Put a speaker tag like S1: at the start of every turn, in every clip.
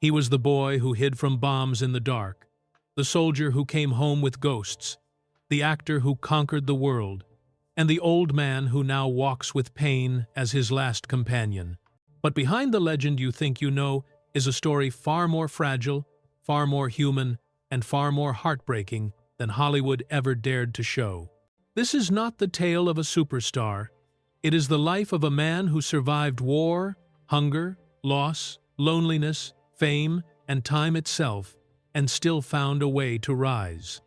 S1: He was the boy who hid from bombs in the dark, the soldier who came home with ghosts, the actor who conquered the world, and the old man who now walks with pain as his last companion. But behind the legend you think you know is a story far more fragile, far more human, and far more heartbreaking than Hollywood ever dared to show. This is not the tale of a superstar. It is the life of a man who survived war, hunger, loss, loneliness, fame, and time itself, and still found a way to rise.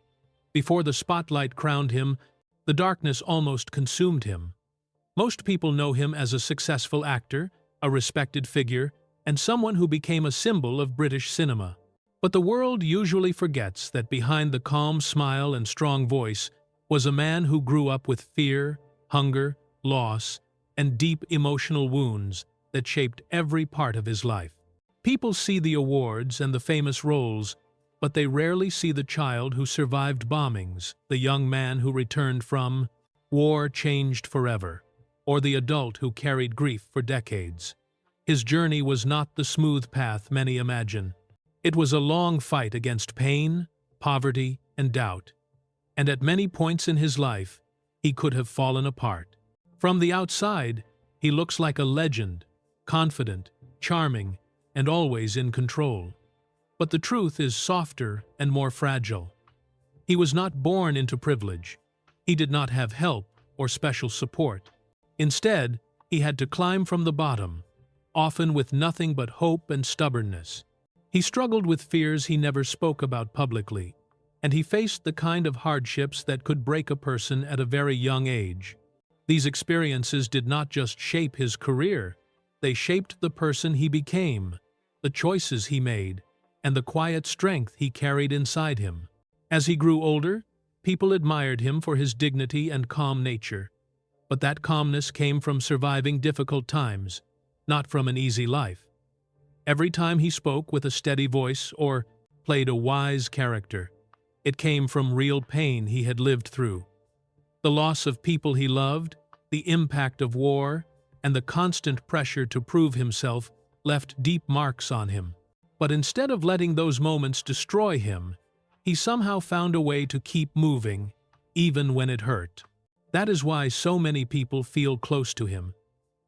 S1: Before the spotlight crowned him, the darkness almost consumed him. Most people know him as a successful actor, a respected figure, and someone who became a symbol of British cinema. But the world usually forgets that behind the calm smile and strong voice was a man who grew up with fear, hunger, loss, and deep emotional wounds that shaped every part of his life. People see the awards and the famous roles, but they rarely see the child who survived bombings, the young man who returned from war changed forever, or the adult who carried grief for decades. His journey was not the smooth path many imagine. It was a long fight against pain, poverty, and doubt, and at many points in his life, he could have fallen apart. From the outside, he looks like a legend, confident, charming, and always in control. But the truth is softer and more fragile. He was not born into privilege. He did not have help or special support. Instead, he had to climb from the bottom, often with nothing but hope and stubbornness. He struggled with fears he never spoke about publicly, and he faced the kind of hardships that could break a person at a very young age. These experiences did not just shape his career, they shaped the person he became, the choices he made, and the quiet strength he carried inside him. As he grew older, people admired him for his dignity and calm nature. But that calmness came from surviving difficult times, not from an easy life. Every time he spoke with a steady voice or played a wise character, it came from real pain he had lived through. The loss of people he loved, the impact of war, and the constant pressure to prove himself left deep marks on him. But instead of letting those moments destroy him, he somehow found a way to keep moving, even when it hurt. That is why so many people feel close to him.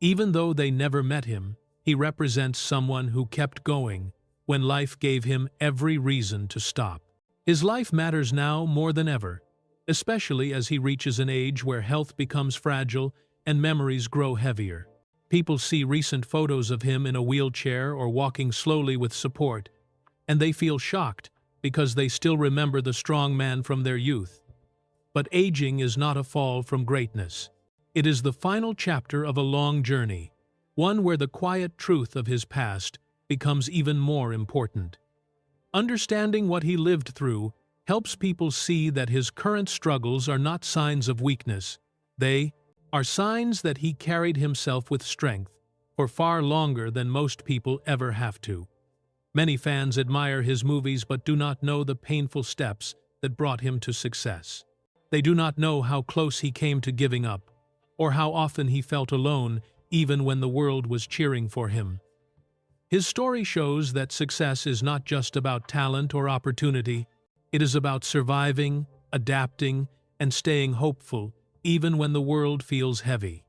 S1: Even though they never met him, he represents someone who kept going when life gave him every reason to stop. His life matters now more than ever, especially as he reaches an age where health becomes fragile and memories grow heavier. People see recent photos of him in a wheelchair or walking slowly with support, and they feel shocked because they still remember the strong man from their youth. But aging is not a fall from greatness. It is the final chapter of a long journey, one where the quiet truth of his past becomes even more important. Understanding what he lived through helps people see that his current struggles are not signs of weakness. They are signs that he carried himself with strength for far longer than most people ever have to. Many fans admire his movies but do not know the painful steps that brought him to success. They do not know how close he came to giving up, or how often he felt alone even when the world was cheering for him. His story shows that success is not just about talent or opportunity. It is about surviving, adapting, and staying hopeful even when the world feels heavy.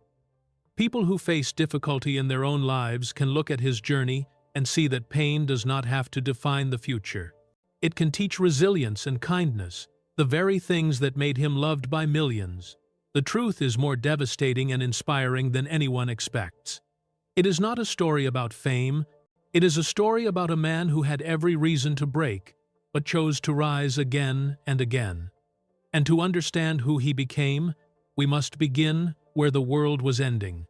S1: People who face difficulty in their own lives can look at his journey and see that pain does not have to define the future. It can teach resilience and kindness, the very things that made him loved by millions. The truth is more devastating and inspiring than anyone expects. It is not a story about fame. It is a story about a man who had every reason to break, but chose to rise again and again. And to understand who he became, we must begin where the world was ending.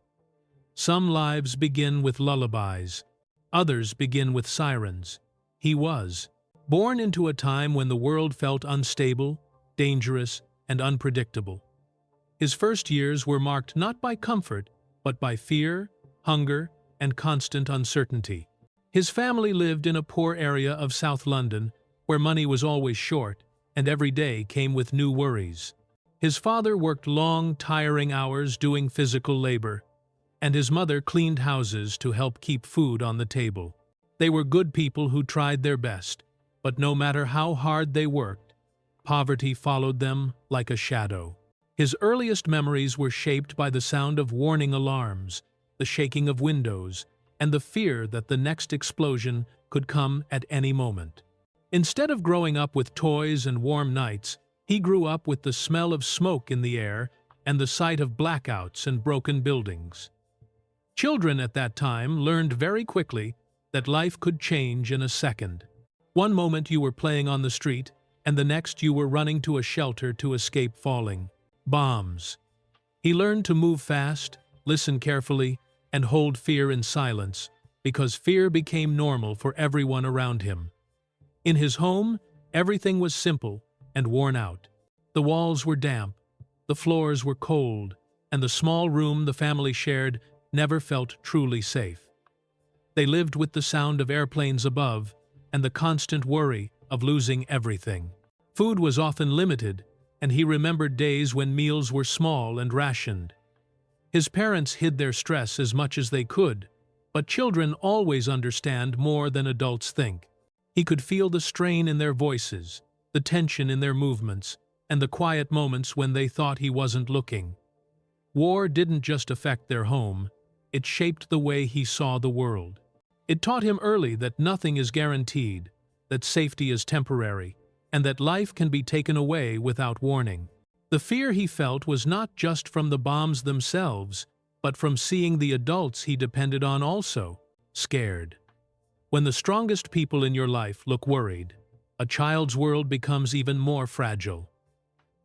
S1: Some lives begin with lullabies. Others begin with sirens. He was born into a time when the world felt unstable, dangerous, and unpredictable. His first years were marked not by comfort, but by fear, hunger, and constant uncertainty. His family lived in a poor area of South London, where money was always short, and every day came with new worries. His father worked long, tiring hours doing physical labor, and his mother cleaned houses to help keep food on the table. They were good people who tried their best, but no matter how hard they worked, poverty followed them like a shadow. His earliest memories were shaped by the sound of warning alarms, the shaking of windows, and the fear that the next explosion could come at any moment. Instead of growing up with toys and warm nights, he grew up with the smell of smoke in the air and the sight of blackouts and broken buildings. Children at that time learned very quickly that life could change in a second. One moment you were playing on the street, and the next you were running to a shelter to escape falling bombs. He learned to move fast, listen carefully, and hold fear in silence, because fear became normal for everyone around him. In his home, everything was simple and worn out. The walls were damp, the floors were cold, and the small room the family shared never felt truly safe. They lived with the sound of airplanes above and the constant worry of losing everything. Food was often limited, and he remembered days when meals were small and rationed. His parents hid their stress as much as they could, but children always understand more than adults think. He could feel the strain in their voices, the tension in their movements, and the quiet moments when they thought he wasn't looking. War didn't just affect their home, it shaped the way he saw the world. It taught him early that nothing is guaranteed, that safety is temporary, and that life can be taken away without warning. The fear he felt was not just from the bombs themselves, but from seeing the adults he depended on also scared. When the strongest people in your life look worried, a child's world becomes even more fragile.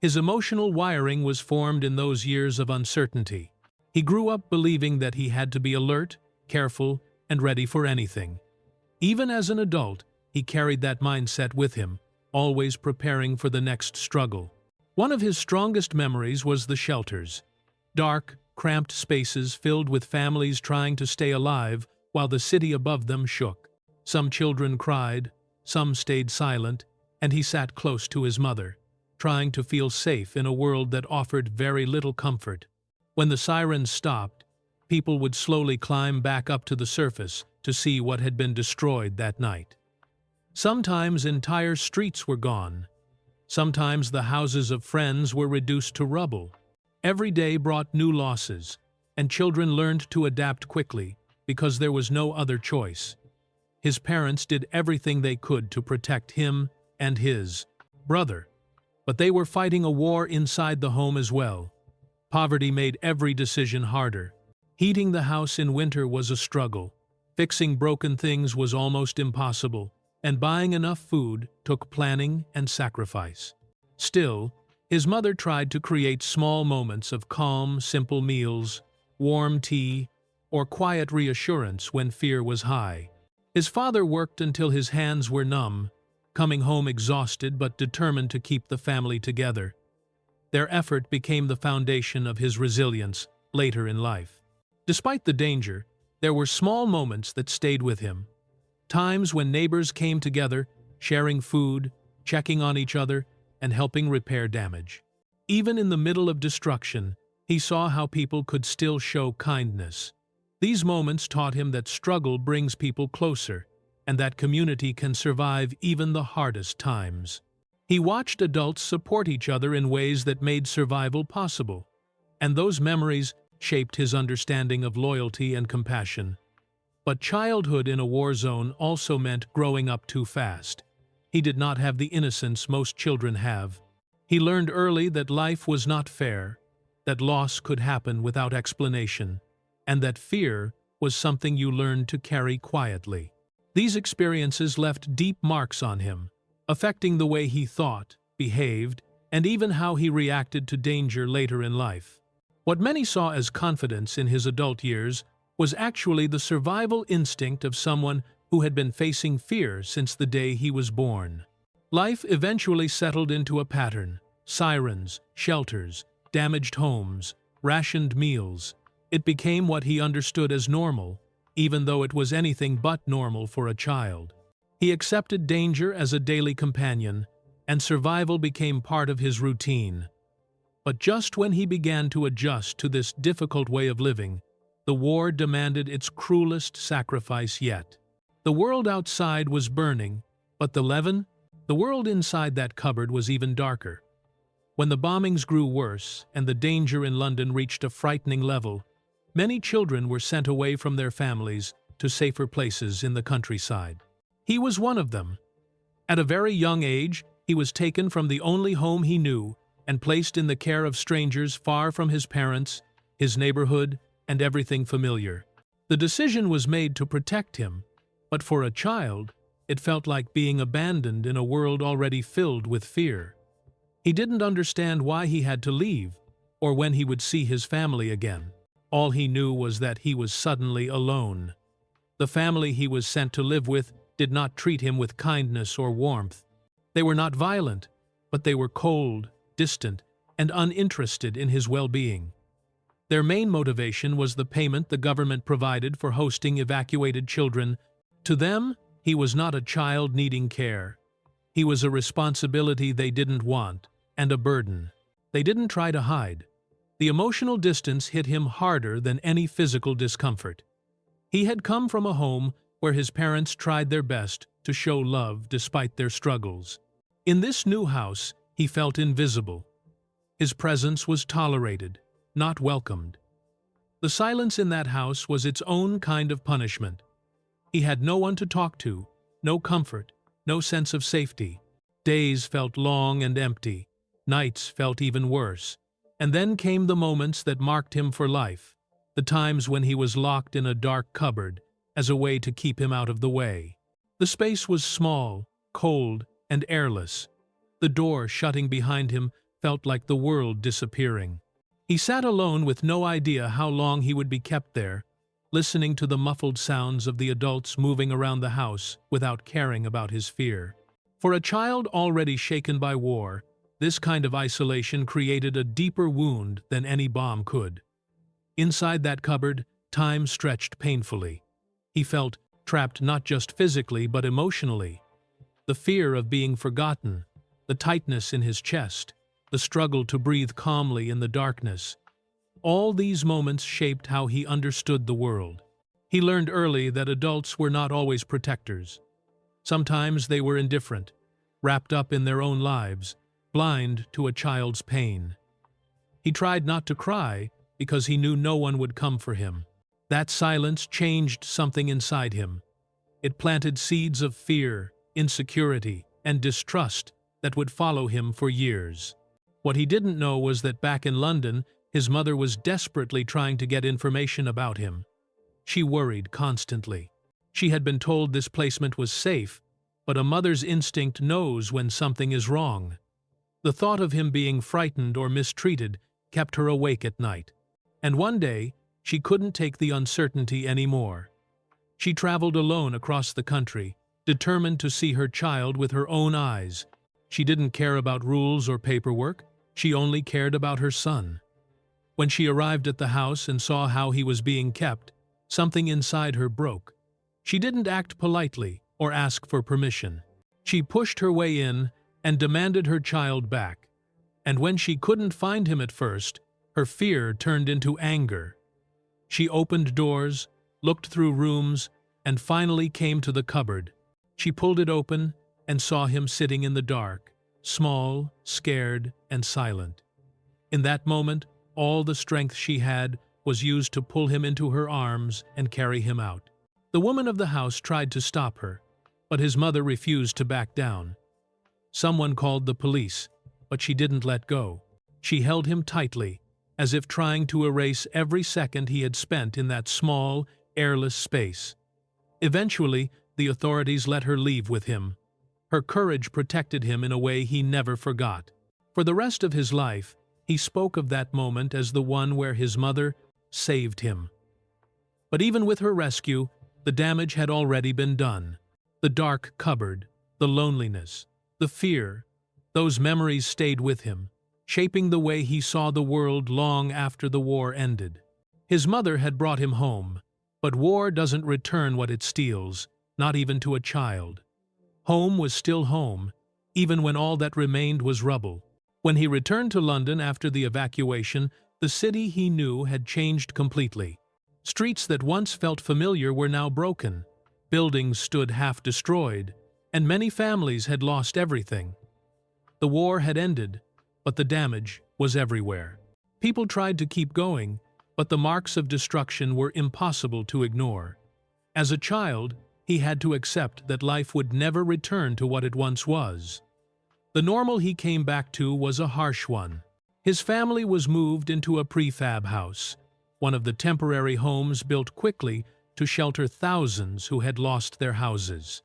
S1: His emotional wiring was formed in those years of uncertainty. He grew up believing that he had to be alert, careful, and ready for anything. Even as an adult, he carried that mindset with him, always preparing for the next struggle. One of his strongest memories was the shelters. Dark, cramped spaces filled with families trying to stay alive while the city above them shook. Some children cried, some stayed silent, and he sat close to his mother, trying to feel safe in a world that offered very little comfort. When the sirens stopped, people would slowly climb back up to the surface to see what had been destroyed that night. Sometimes entire streets were gone. Sometimes the houses of friends were reduced to rubble. Every day brought new losses, and children learned to adapt quickly because there was no other choice. His parents did everything they could to protect him and his brother, but they were fighting a war inside the home as well. Poverty made every decision harder. Heating the house in winter was a struggle. Fixing broken things was almost impossible, and buying enough food took planning and sacrifice. Still, his mother tried to create small moments of calm, simple meals, warm tea, or quiet reassurance when fear was high. His father worked until his hands were numb, coming home exhausted but determined to keep the family together. Their effort became the foundation of his resilience later in life. Despite the danger, there were small moments that stayed with him. Times when neighbors came together, sharing food, checking on each other, and helping repair damage. Even in the middle of destruction, he saw how people could still show kindness. These moments taught him that struggle brings people closer, and that community can survive even the hardest times. He watched adults support each other in ways that made survival possible, and those memories shaped his understanding of loyalty and compassion. But childhood in a war zone also meant growing up too fast. He did not have the innocence most children have. He learned early that life was not fair, that loss could happen without explanation, and that fear was something you learned to carry quietly. These experiences left deep marks on him, affecting the way he thought, behaved, and even how he reacted to danger later in life. What many saw as confidence in his adult years was actually the survival instinct of someone who had been facing fear since the day he was born. Life eventually settled into a pattern: sirens, shelters, damaged homes, rationed meals. It became what he understood as normal, even though it was anything but normal for a child. He accepted danger as a daily companion, and survival became part of his routine. But just when he began to adjust to this difficult way of living, the war demanded its cruelest sacrifice yet. The world outside was burning, but the world inside that cupboard was even darker. When the bombings grew worse and the danger in London reached a frightening level, many children were sent away from their families to safer places in the countryside. He was one of them. At a very young age, he was taken from the only home he knew and placed in the care of strangers far from his parents, his neighborhood, and everything familiar. The decision was made to protect him, but for a child, it felt like being abandoned in a world already filled with fear. He didn't understand why he had to leave, or when he would see his family again. All he knew was that he was suddenly alone. The family he was sent to live with did not treat him with kindness or warmth. They were not violent, but they were cold, distant, and uninterested in his well-being. Their main motivation was the payment the government provided for hosting evacuated children. To them, he was not a child needing care. He was a responsibility they didn't want, and a burden. They didn't try to hide. The emotional distance hit him harder than any physical discomfort. He had come from a home where his parents tried their best to show love despite their struggles. In this new house, he felt invisible. His presence was tolerated, not welcomed. The silence in that house was its own kind of punishment. He had no one to talk to, no comfort, no sense of safety. Days felt long and empty. Nights felt even worse. And then came the moments that marked him for life, the times when he was locked in a dark cupboard as a way to keep him out of the way. The space was small, cold, and airless. The door shutting behind him felt like the world disappearing. He sat alone with no idea how long he would be kept there, listening to the muffled sounds of the adults moving around the house without caring about his fear. For a child already shaken by war, this kind of isolation created a deeper wound than any bomb could. Inside that cupboard, time stretched painfully. He felt trapped not just physically but emotionally. The fear of being forgotten, the tightness in his chest, the struggle to breathe calmly in the darkness. All these moments shaped how he understood the world. He learned early that adults were not always protectors. Sometimes they were indifferent, wrapped up in their own lives, blind to a child's pain. He tried not to cry because he knew no one would come for him. That silence changed something inside him. It planted seeds of fear, insecurity, and distrust that would follow him for years. What he didn't know was that back in London, his mother was desperately trying to get information about him. She worried constantly. She had been told this placement was safe, but a mother's instinct knows when something is wrong. The thought of him being frightened or mistreated kept her awake at night. And one day, she couldn't take the uncertainty anymore. She traveled alone across the country, determined to see her child with her own eyes. She didn't care about rules or paperwork, she only cared about her son. When she arrived at the house and saw how he was being kept, something inside her broke. She didn't act politely or ask for permission. She pushed her way in and demanded her child back. And when she couldn't find him at first, her fear turned into anger. She opened doors, looked through rooms, and finally came to the cupboard. She pulled it open and saw him sitting in the dark, small, scared, and silent. In that moment, all the strength she had was used to pull him into her arms and carry him out. The woman of the house tried to stop her, but his mother refused to back down. Someone called the police, but she didn't let go. She held him tightly, as if trying to erase every second he had spent in that small, airless space. Eventually, the authorities let her leave with him. Her courage protected him in a way he never forgot. For the rest of his life, he spoke of that moment as the one where his mother saved him. But even with her rescue, the damage had already been done. The dark cupboard, the loneliness, the fear, those memories stayed with him, shaping the way he saw the world long after the war ended. His mother had brought him home, but war doesn't return what it steals, not even to a child. Home was still home, even when all that remained was rubble. When he returned to London after the evacuation, the city he knew had changed completely. Streets that once felt familiar were now broken. Buildings stood half destroyed, and many families had lost everything. The war had ended, but the damage was everywhere. People tried to keep going, but the marks of destruction were impossible to ignore. As a child, he had to accept that life would never return to what it once was. The normal he came back to was a harsh one. His family was moved into a prefab house, one of the temporary homes built quickly to shelter thousands who had lost their houses.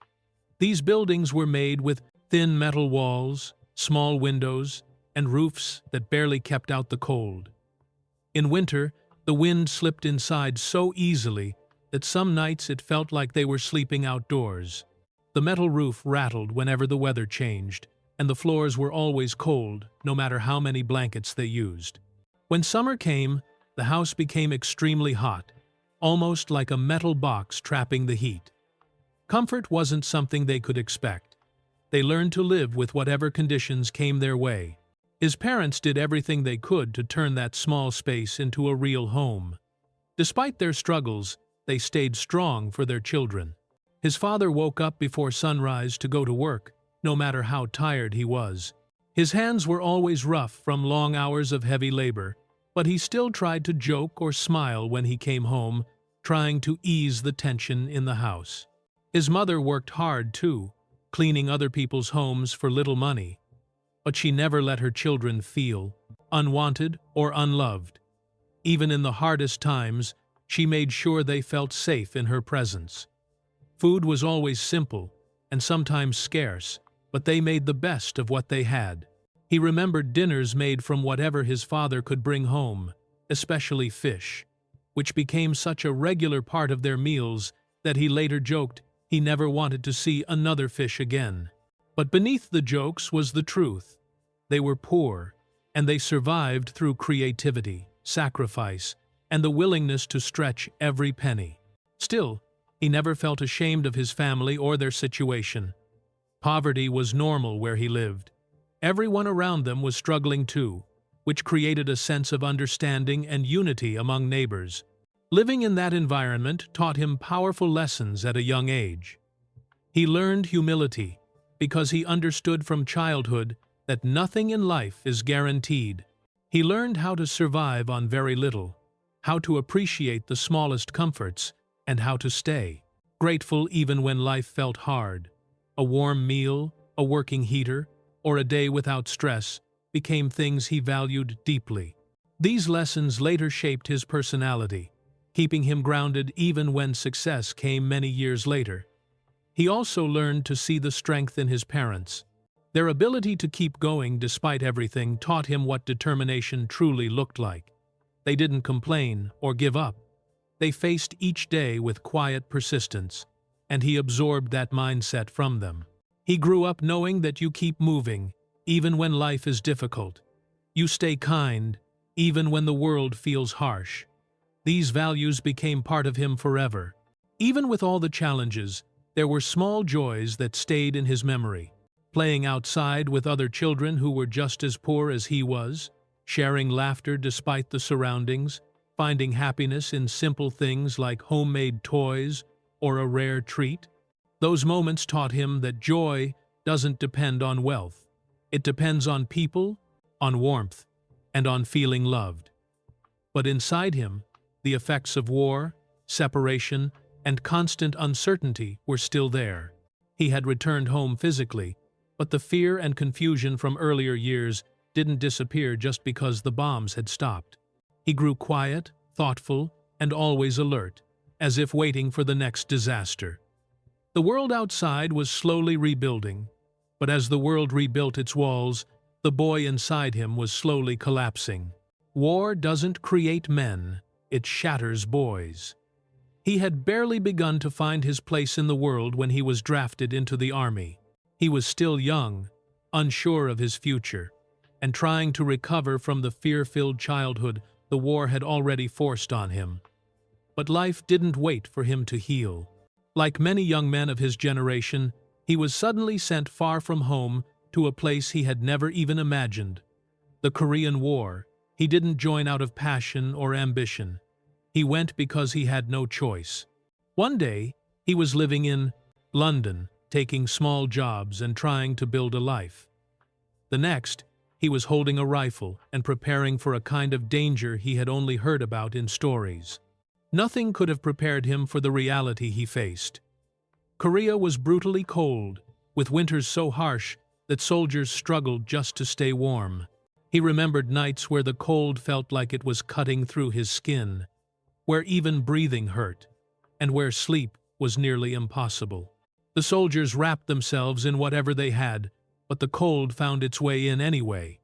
S1: These buildings were made with thin metal walls, small windows, and roofs that barely kept out the cold. In winter, the wind slipped inside so easily that some nights it felt like they were sleeping outdoors. The metal roof rattled whenever the weather changed, and the floors were always cold, no matter how many blankets they used. When summer came, the house became extremely hot, almost like a metal box trapping the heat. Comfort wasn't something they could expect. They learned to live with whatever conditions came their way. His parents did everything they could to turn that small space into a real home. Despite their struggles, they stayed strong for their children. His father woke up before sunrise to go to work, no matter how tired he was. His hands were always rough from long hours of heavy labor, but he still tried to joke or smile when he came home, trying to ease the tension in the house. His mother worked hard too, cleaning other people's homes for little money. But she never let her children feel unwanted or unloved. Even in the hardest times, she made sure they felt safe in her presence. Food was always simple and sometimes scarce, but they made the best of what they had. He remembered dinners made from whatever his father could bring home, especially fish, which became such a regular part of their meals that he later joked he never wanted to see another fish again. But beneath the jokes was the truth. They were poor, and they survived through creativity, sacrifice, and the willingness to stretch every penny. Still, he never felt ashamed of his family or their situation. Poverty was normal where he lived. Everyone around them was struggling too, which created a sense of understanding and unity among neighbors. Living in that environment taught him powerful lessons at a young age. He learned humility because he understood from childhood that nothing in life is guaranteed. He learned how to survive on very little, how to appreciate the smallest comforts, and how to stay grateful even when life felt hard. A warm meal, a working heater, or a day without stress became things he valued deeply. These lessons later shaped his personality, keeping him grounded even when success came many years later. He also learned to see the strength in his parents. Their ability to keep going despite everything taught him what determination truly looked like. They didn't complain or give up. They faced each day with quiet persistence, and he absorbed that mindset from them. He grew up knowing that you keep moving, even when life is difficult. You stay kind, even when the world feels harsh. These values became part of him forever. Even with all the challenges, there were small joys that stayed in his memory. Playing outside with other children who were just as poor as he was, sharing laughter despite the surroundings, finding happiness in simple things like homemade toys or a rare treat. Those moments taught him that joy doesn't depend on wealth. It depends on people, on warmth, and on feeling loved. But inside him, the effects of war, separation, and constant uncertainty were still there. He had returned home physically, but the fear and confusion from earlier years didn't disappear just because the bombs had stopped. He grew quiet, thoughtful, and always alert, as if waiting for the next disaster. The world outside was slowly rebuilding, but as the world rebuilt its walls, the boy inside him was slowly collapsing. War doesn't create men, it shatters boys. He had barely begun to find his place in the world when he was drafted into the army. He was still young, unsure of his future, and trying to recover from the fear-filled childhood the war had already forced on him. But life didn't wait for him to heal. Like many young men of his generation, he was suddenly sent far from home to a place he had never even imagined. The Korean War. He didn't join out of passion or ambition. He went because he had no choice. One day, He was living in London, taking small jobs and trying to build a life. The next, he was holding a rifle and preparing for a kind of danger he had only heard about in stories. Nothing could have prepared him for the reality he faced. Korea was brutally cold, with winters so harsh that soldiers struggled just to stay warm. He remembered nights where the cold felt like it was cutting through his skin, where even breathing hurt, and where sleep was nearly impossible. The soldiers wrapped themselves in whatever they had, but the cold found its way in anyway.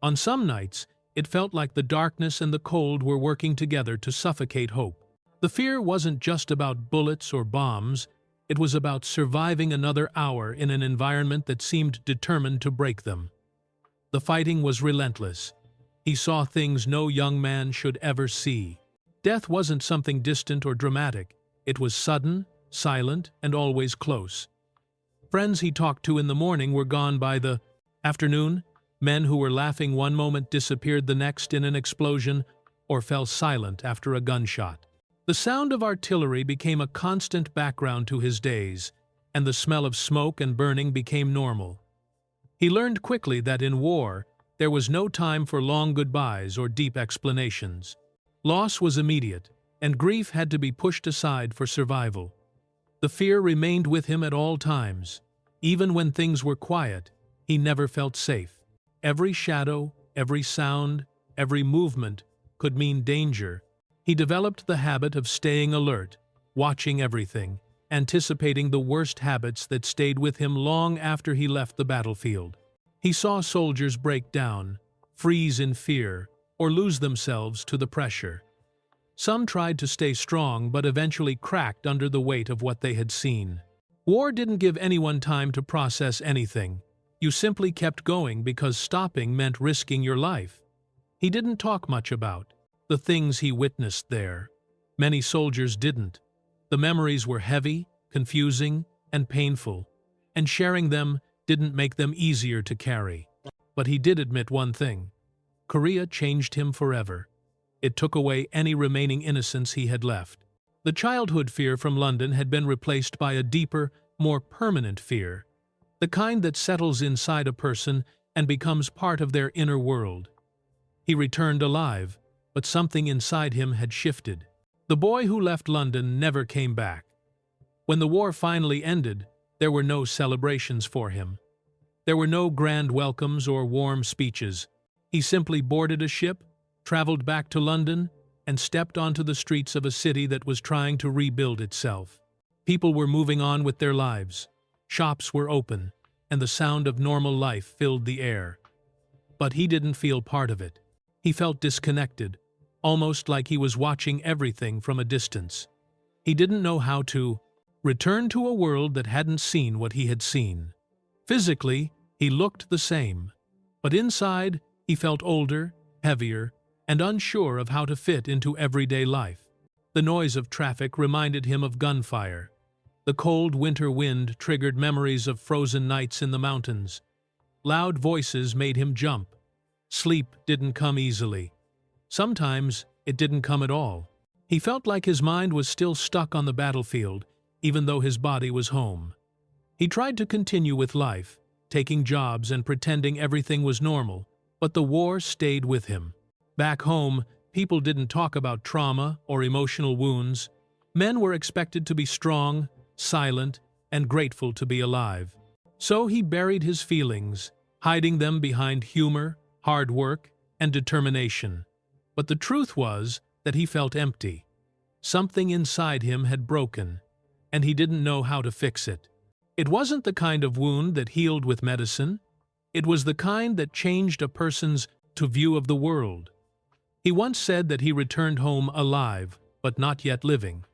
S1: On some nights, it felt like the darkness and the cold were working together to suffocate hope. The fear wasn't just about bullets or bombs, it was about surviving another hour in an environment that seemed determined to break them. The fighting was relentless. He saw things no young man should ever see. Death wasn't something distant or dramatic. It was sudden, silent, and always close. Friends he talked to in the morning were gone by the afternoon. Men who were laughing one moment disappeared the next in an explosion or fell silent after a gunshot. The sound of artillery became a constant background to his days, and the smell of smoke and burning became normal. He learned quickly that in war, there was no time for long goodbyes or deep explanations. Loss was immediate, and grief had to be pushed aside for survival. The fear remained with him at all times. Even when things were quiet, he never felt safe. Every shadow, every sound, every movement could mean danger. He developed the habit of staying alert, watching everything, anticipating the worst habits that stayed with him long after he left the battlefield. He saw soldiers break down, freeze in fear, or lose themselves to the pressure. Some tried to stay strong but eventually cracked under the weight of what they had seen. War didn't give anyone time to process anything. You simply kept going because stopping meant risking your life. He didn't talk much about the things he witnessed there. Many soldiers didn't. The memories were heavy, confusing, and painful, and sharing them didn't make them easier to carry. But he did admit one thing. Korea changed him forever. It took away any remaining innocence he had left. The childhood fear from London had been replaced by a deeper, more permanent fear, the kind that settles inside a person and becomes part of their inner world. He returned alive, but something inside him had shifted. The boy who left London never came back. When the war finally ended, there were no celebrations for him. There were no grand welcomes or warm speeches. He simply boarded a ship, traveled back to London, and stepped onto the streets of a city that was trying to rebuild itself. People were moving on with their lives. Shops were open, and the sound of normal life filled the air. But he didn't feel part of it. He felt disconnected, almost like he was watching everything from a distance. He didn't know how to return to a world that hadn't seen what he had seen. Physically, he looked the same, but inside, he felt older, heavier, and unsure of how to fit into everyday life. The noise of traffic reminded him of gunfire. The cold winter wind triggered memories of frozen nights in the mountains. Loud voices made him jump. Sleep didn't come easily. Sometimes it didn't come at all. He felt like his mind was still stuck on the battlefield, even though his body was home. He tried to continue with life, taking jobs and pretending everything was normal, but the war stayed with him. Back home, people didn't talk about trauma or emotional wounds. Men were expected to be strong, silent, and grateful to be alive. So he buried his feelings, hiding them behind humor, hard work, and determination. But the truth was that he felt empty. Something inside him had broken, and he didn't know how to fix it. It wasn't the kind of wound that healed with medicine. It was the kind that changed a person's view of the world. He once said that he returned home alive, but not yet living.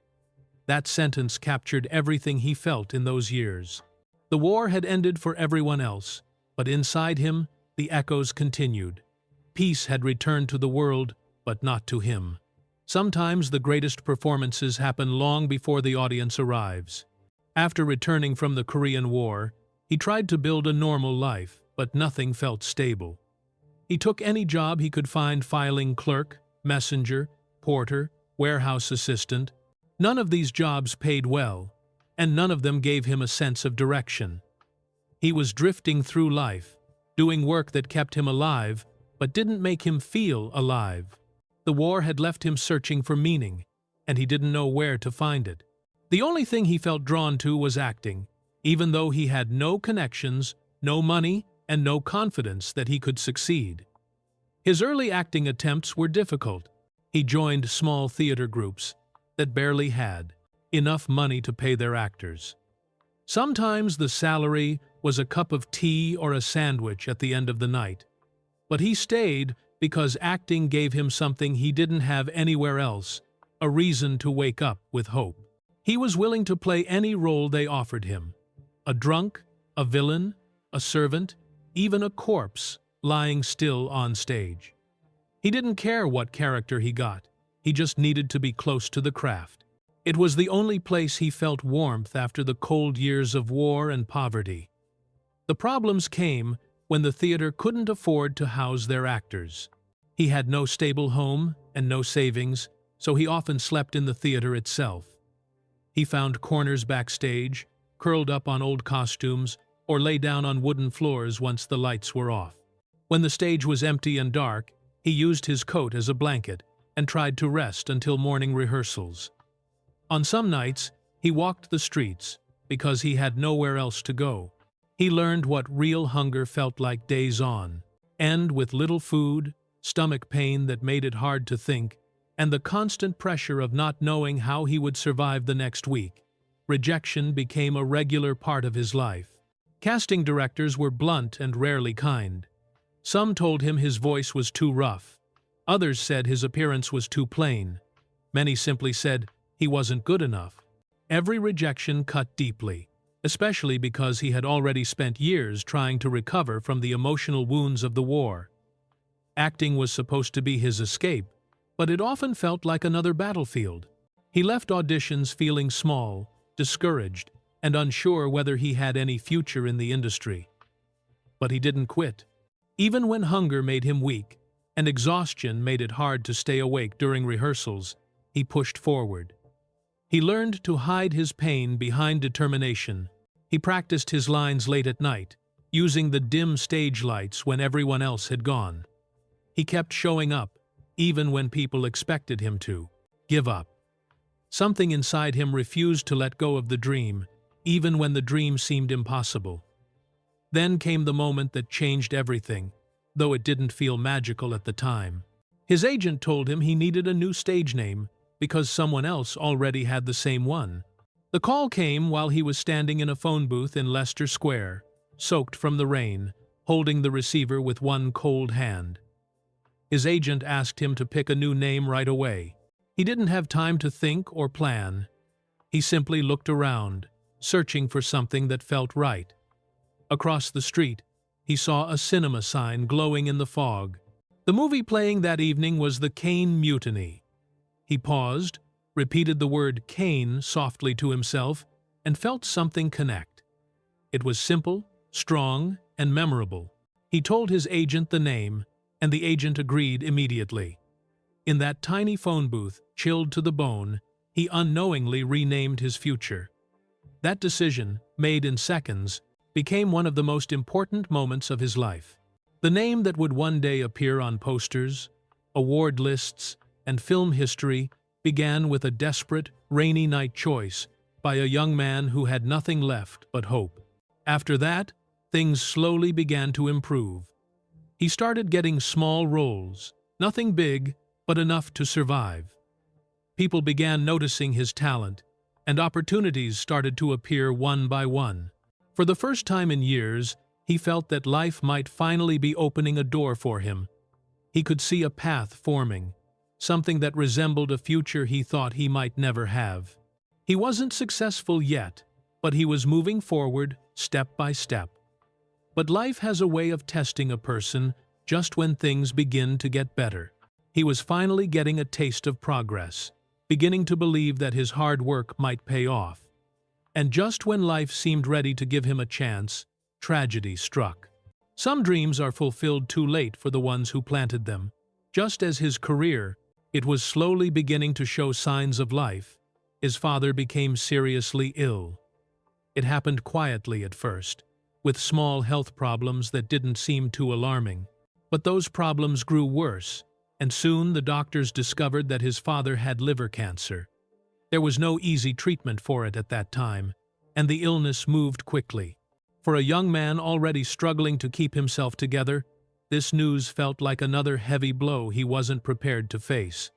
S1: That sentence captured everything he felt in those years. The war had ended for everyone else, but inside him, the echoes continued. Peace had returned to the world, but not to him. Sometimes the greatest performances happen long before the audience arrives. After returning from the Korean War, he tried to build a normal life, but nothing felt stable. He took any job he could find, filing clerk, messenger, porter, warehouse assistant. None of these jobs paid well, and none of them gave him a sense of direction. He was drifting through life, doing work that kept him alive, but didn't make him feel alive. The war had left him searching for meaning, and he didn't know where to find it. The only thing he felt drawn to was acting, even though he had no connections, no money, and no confidence that he could succeed. His early acting attempts were difficult. He joined small theater groups that barely had enough money to pay their actors. Sometimes the salary was a cup of tea or a sandwich at the end of the night. But he stayed because acting gave him something he didn't have anywhere else, a reason to wake up with hope. He was willing to play any role they offered him. A drunk, a villain, a servant, even a corpse lying still on stage. He didn't care what character he got. He just needed to be close to the craft. It was the only place he felt warmth after the cold years of war and poverty. The problems came when the theater couldn't afford to house their actors. He had no stable home and no savings, so he often slept in the theater itself. He found corners backstage, curled up on old costumes, or lay down on wooden floors once the lights were off. When the stage was empty and dark, he used his coat as a blanket and tried to rest until morning rehearsals. On some nights, he walked the streets because he had nowhere else to go. He learned what real hunger felt like days on, and with little food, stomach pain that made it hard to think, and the constant pressure of not knowing how he would survive the next week. Rejection became a regular part of his life. Casting directors were blunt and rarely kind. Some told him his voice was too rough. Others said his appearance was too plain. Many simply said he wasn't good enough. Every rejection cut deeply, especially because he had already spent years trying to recover from the emotional wounds of the war. Acting was supposed to be his escape, but it often felt like another battlefield. He left auditions feeling small, discouraged, and unsure whether he had any future in the industry. But he didn't quit. Even when hunger made him weak, and exhaustion made it hard to stay awake during rehearsals, he pushed forward. He learned to hide his pain behind determination. He practiced his lines late at night, using the dim stage lights when everyone else had gone. He kept showing up, even when people expected him to give up. Something inside him refused to let go of the dream, even when the dream seemed impossible. Then came the moment that changed everything, though it didn't feel magical at the time. His agent told him he needed a new stage name because someone else already had the same one. The call came while he was standing in a phone booth in Leicester Square, soaked from the rain, holding the receiver with one cold hand. His agent asked him to pick a new name right away. He didn't have time to think or plan. He simply looked around, searching for something that felt right. Across the street, he saw a cinema sign glowing in the fog. The movie playing that evening was The Caine Mutiny. He paused, repeated the word Caine softly to himself, and felt something connect. It was simple, strong, and memorable. He told his agent the name, and the agent agreed immediately. In that tiny phone booth, chilled to the bone, he unknowingly renamed his future. That decision, made in seconds, became one of the most important moments of his life. The name that would one day appear on posters, award lists, and film history began with a desperate, rainy night choice by a young man who had nothing left but hope. After that, things slowly began to improve. He started getting small roles, nothing big, but enough to survive. People began noticing his talent, and opportunities started to appear one by one. For the first time in years, he felt that life might finally be opening a door for him. He could see a path forming, something that resembled a future he thought he might never have. He wasn't successful yet, but he was moving forward step by step. But life has a way of testing a person just when things begin to get better. He was finally getting a taste of progress, beginning to believe that his hard work might pay off. And just when life seemed ready to give him a chance, tragedy struck. Some dreams are fulfilled too late for the ones who planted them. Just as his career, it was slowly beginning to show signs of life. His father became seriously ill. It happened quietly at first, with small health problems that didn't seem too alarming. But those problems grew worse, and soon the doctors discovered that his father had liver cancer. There was no easy treatment for it at that time, and the illness moved quickly. For a young man already struggling to keep himself together, this news felt like another heavy blow he wasn't prepared to face.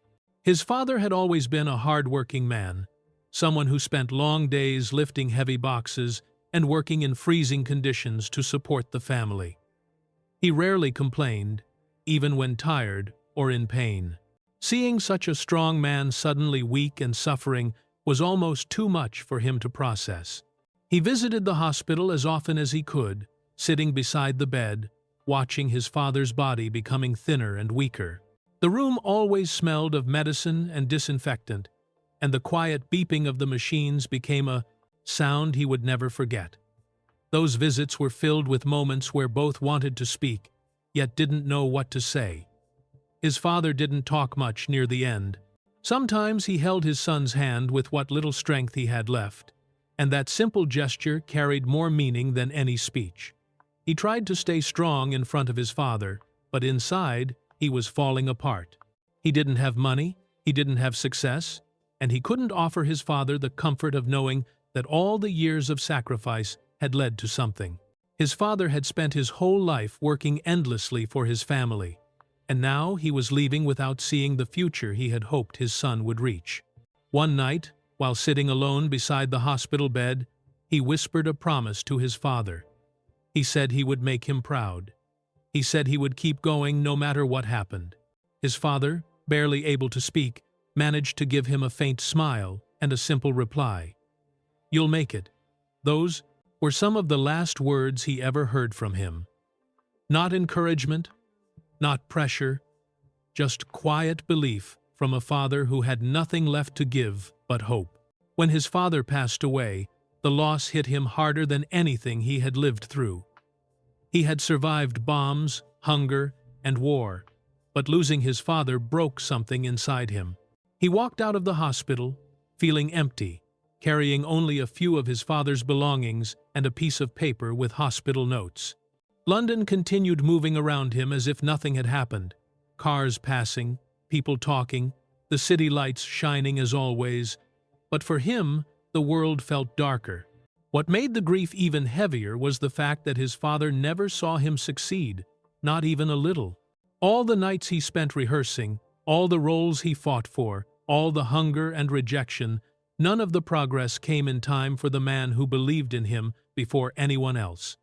S1: His father had always been a hard-working man, someone who spent long days lifting heavy boxes and working in freezing conditions to support the family. He rarely complained, even when tired or in pain. Seeing such a strong man suddenly weak and suffering was almost too much for him to process. He visited the hospital as often as he could, sitting beside the bed, watching his father's body becoming thinner and weaker. The room always smelled of medicine and disinfectant, and the quiet beeping of the machines became a sound he would never forget. Those visits were filled with moments where both wanted to speak, yet didn't know what to say. His father didn't talk much near the end. Sometimes he held his son's hand with what little strength he had left, and that simple gesture carried more meaning than any speech. He tried to stay strong in front of his father, but inside, he was falling apart. He didn't have money, he didn't have success, and he couldn't offer his father the comfort of knowing that all the years of sacrifice had led to something. His father had spent his whole life working endlessly for his family, and now he was leaving without seeing the future he had hoped his son would reach. One night, while sitting alone beside the hospital bed, he whispered a promise to his father. He said he would make him proud. He said he would keep going no matter what happened. His father, barely able to speak, managed to give him a faint smile and a simple reply. "You'll make it." Those were some of the last words he ever heard from him. Not encouragement, not pressure, just quiet belief from a father who had nothing left to give but hope. When his father passed away, the loss hit him harder than anything he had lived through. He had survived bombs, hunger, and war, but losing his father broke something inside him. He walked out of the hospital, feeling empty, carrying only a few of his father's belongings and a piece of paper with hospital notes. London continued moving around him as if nothing had happened. Cars passing, people talking, the city lights shining as always. But for him, the world felt darker. What made the grief even heavier was the fact that his father never saw him succeed, not even a little. All the nights he spent rehearsing, all the roles he fought for, all the hunger and rejection, none of the progress came in time for the man who believed in him before anyone else.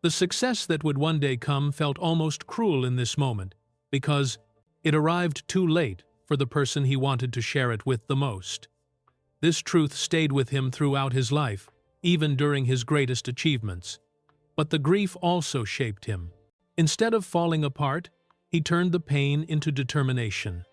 S1: The success that would one day come felt almost cruel in this moment, because it arrived too late for the person he wanted to share it with the most. This truth stayed with him throughout his life, even during his greatest achievements. But the grief also shaped him. Instead of falling apart, he turned the pain into determination.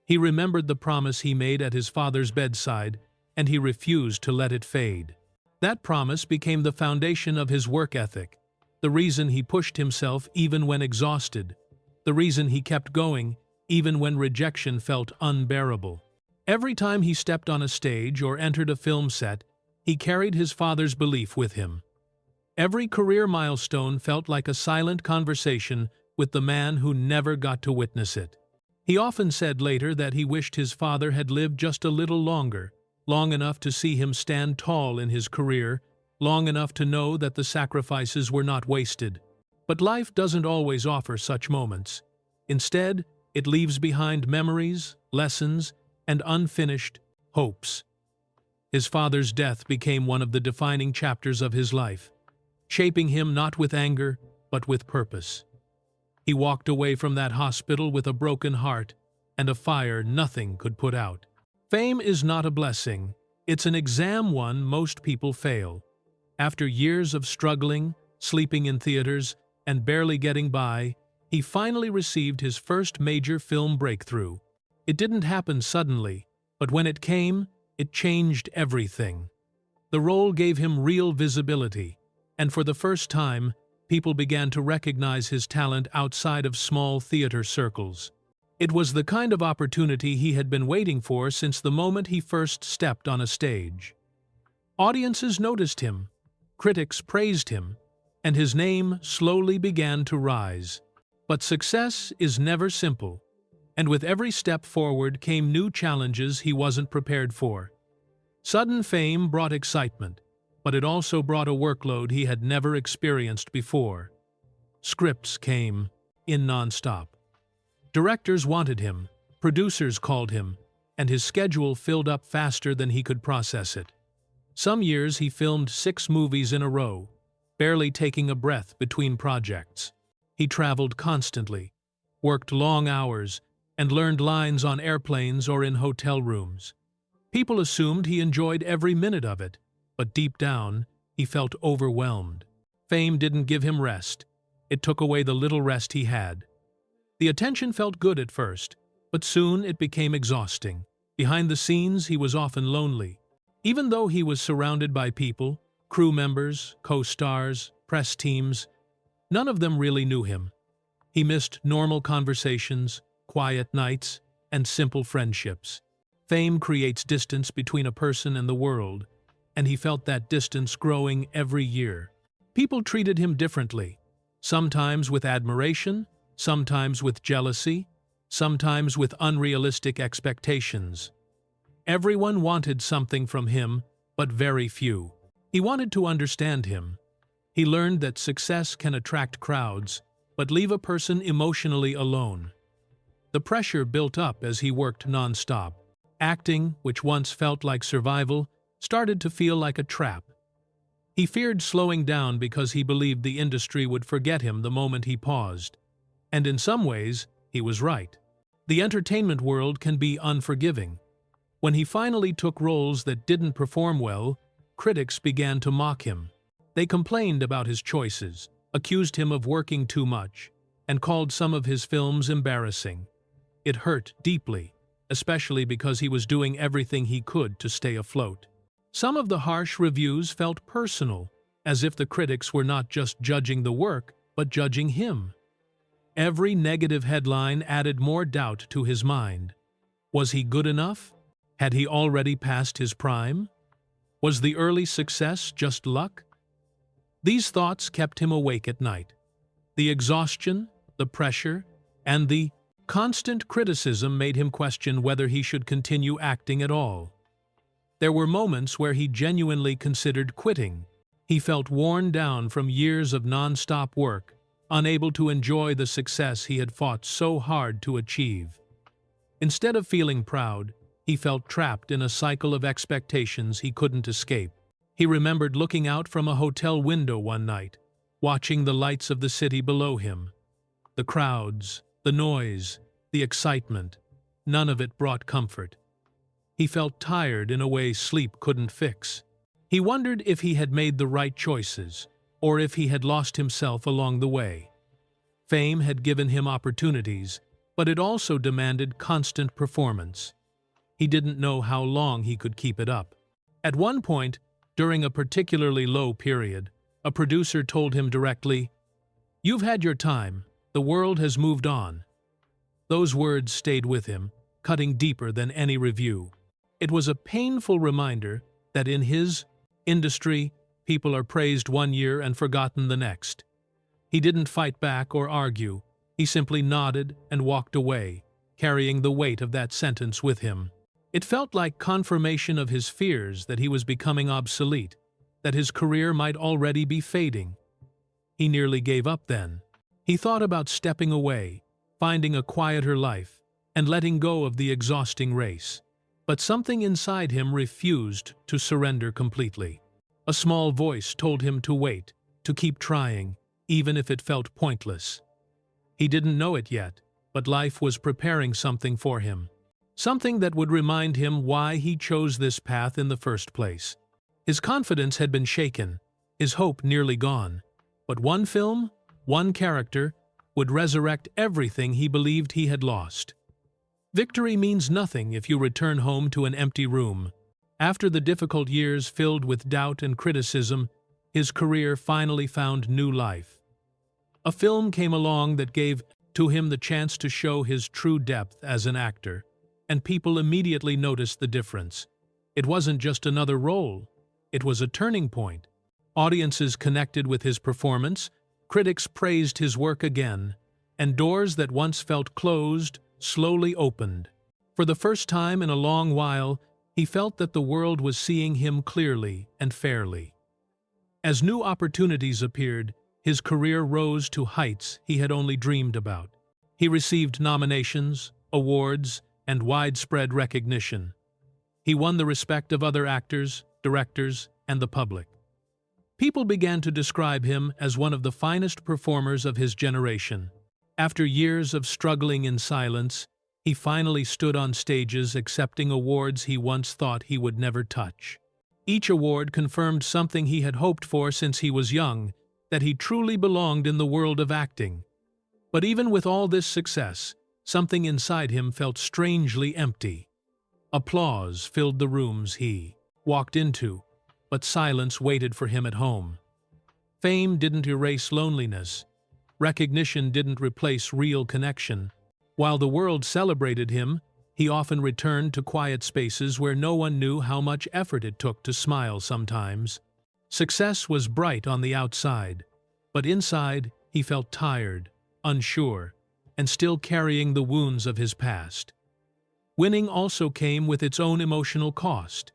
S1: He remembered the promise he made at his father's bedside, and he refused to let it fade. That promise became the foundation of his work ethic, the reason he pushed himself even when exhausted, the reason he kept going even when rejection felt unbearable. Every time he stepped on a stage or entered a film set, he carried his father's belief with him. Every career milestone felt like a silent conversation with the man who never got to witness it. He often said later that he wished his father had lived just a little longer, long enough to see him stand tall in his career, long enough to know that the sacrifices were not wasted. But life doesn't always offer such moments. Instead, it leaves behind memories, lessons, and unfinished hopes. His father's death became one of the defining chapters of his life, shaping him not with anger, but with purpose. He walked away from that hospital with a broken heart and a fire nothing could put out. Fame is not a blessing, it's an exam one most people fail. After years of struggling, sleeping in theaters, and barely getting by, he finally received his first major film breakthrough. It didn't happen suddenly, but when it came, it changed everything. The role gave him real visibility, and for the first time, people began to recognize his talent outside of small theater circles. It was the kind of opportunity he had been waiting for since the moment he first stepped on a stage. Audiences noticed him, Critics praised him, and his name slowly began to rise. But success is never simple, and with every step forward came new challenges he wasn't prepared for. Sudden fame brought excitement, but it also brought a workload he had never experienced before. Scripts came in nonstop. Directors wanted him, producers called him, and his schedule filled up faster than he could process it. Some years he filmed 6 movies in a row, barely taking a breath between projects. He traveled constantly, worked long hours, and learned lines on airplanes or in hotel rooms. People assumed he enjoyed every minute of it, but deep down, he felt overwhelmed. Fame didn't give him rest. It took away the little rest he had. The attention felt good at first, but soon it became exhausting. Behind the scenes, he was often lonely. Even though he was surrounded by people, crew members, co-stars, press teams, none of them really knew him. He missed normal conversations, quiet nights, and simple friendships. Fame creates distance between a person and the world, and he felt that distance growing every year. People treated him differently, sometimes with admiration, sometimes with jealousy, sometimes with unrealistic expectations. Everyone wanted something from him, but very few. He wanted to understand him. He learned that success can attract crowds, but leave a person emotionally alone. The pressure built up as he worked nonstop. Acting, which once felt like survival, started to feel like a trap. He feared slowing down because he believed the industry would forget him the moment he paused. And in some ways, he was right. The entertainment world can be unforgiving. When he finally took roles that didn't perform well, critics began to mock him. They complained about his choices, accused him of working too much, and called some of his films embarrassing. It hurt deeply, especially because he was doing everything he could to stay afloat. Some of the harsh reviews felt personal, as if the critics were not just judging the work, but judging him. Every negative headline added more doubt to his mind. Was he good enough? Had he already passed his prime? Was the early success just luck? These thoughts kept him awake at night. The exhaustion, the pressure, and the constant criticism made him question whether he should continue acting at all. There were moments where he genuinely considered quitting. He felt worn down from years of non-stop work, unable to enjoy the success he had fought so hard to achieve. Instead of feeling proud, he felt trapped in a cycle of expectations he couldn't escape. He remembered looking out from a hotel window one night, watching the lights of the city below him. The crowds, the noise, the excitement, none of it brought comfort. He felt tired in a way sleep couldn't fix. He wondered if he had made the right choices, or if he had lost himself along the way. Fame had given him opportunities, but it also demanded constant performance. He didn't know how long he could keep it up. At one point, during a particularly low period, a producer told him directly, "You've had your time. The world has moved on." Those words stayed with him, cutting deeper than any review. It was a painful reminder that in his industry, people are praised one year and forgotten the next. He didn't fight back or argue. He simply nodded and walked away, carrying the weight of that sentence with him. It felt like confirmation of his fears that he was becoming obsolete, that his career might already be fading. He nearly gave up then. He thought about stepping away, finding a quieter life, and letting go of the exhausting race. But something inside him refused to surrender completely. A small voice told him to wait, to keep trying, even if it felt pointless. He didn't know it yet, but life was preparing something for him. Something that would remind him why he chose this path in the first place. His confidence had been shaken, his hope nearly gone. But one film, one character, would resurrect everything he believed he had lost. Victory means nothing if you return home to an empty room. After the difficult years filled with doubt and criticism, his career finally found new life. A film came along that gave to him the chance to show his true depth as an actor, and people immediately noticed the difference. It wasn't just another role, it was a turning point. Audiences connected with his performance, critics praised his work again, and doors that once felt closed slowly opened. For the first time in a long while, he felt that the world was seeing him clearly and fairly. As new opportunities appeared, his career rose to heights he had only dreamed about. He received nominations, awards, and widespread recognition. He won the respect of other actors, directors, and the public. People began to describe him as one of the finest performers of his generation. After years of struggling in silence, he finally stood on stages accepting awards he once thought he would never touch. Each award confirmed something he had hoped for since he was young, that he truly belonged in the world of acting. But even with all this success, something inside him felt strangely empty. Applause filled the rooms he walked into, but silence waited for him at home. Fame didn't erase loneliness. Recognition didn't replace real connection. While the world celebrated him, he often returned to quiet spaces where no one knew how much effort it took to smile sometimes. Success was bright on the outside, but inside he felt tired, unsure, and still carrying the wounds of his past. Winning also came with its own emotional cost.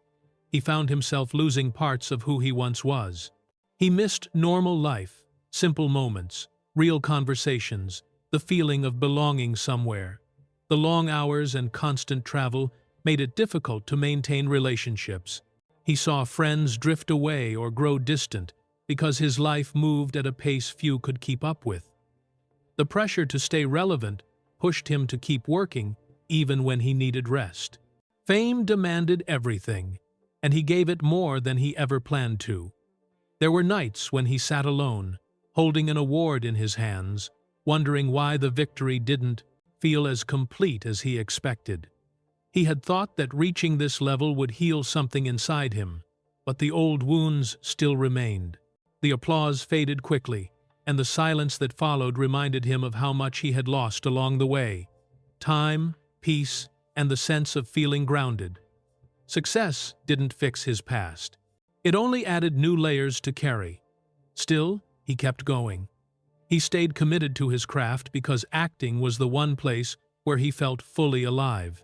S1: He found himself losing parts of who he once was. He missed normal life, simple moments, real conversations, the feeling of belonging somewhere. The long hours and constant travel made it difficult to maintain relationships. He saw friends drift away or grow distant because his life moved at a pace few could keep up with. The pressure to stay relevant pushed him to keep working even when he needed rest. Fame demanded everything, and he gave it more than he ever planned to. There were nights when he sat alone, holding an award in his hands, wondering why the victory didn't feel as complete as he expected. He had thought that reaching this level would heal something inside him, but the old wounds still remained. The applause faded quickly, and the silence that followed reminded him of how much he had lost along the way. Time, peace, and the sense of feeling grounded. Success didn't fix his past. It only added new layers to carry. Still, he kept going. He stayed committed to his craft because acting was the one place where he felt fully alive.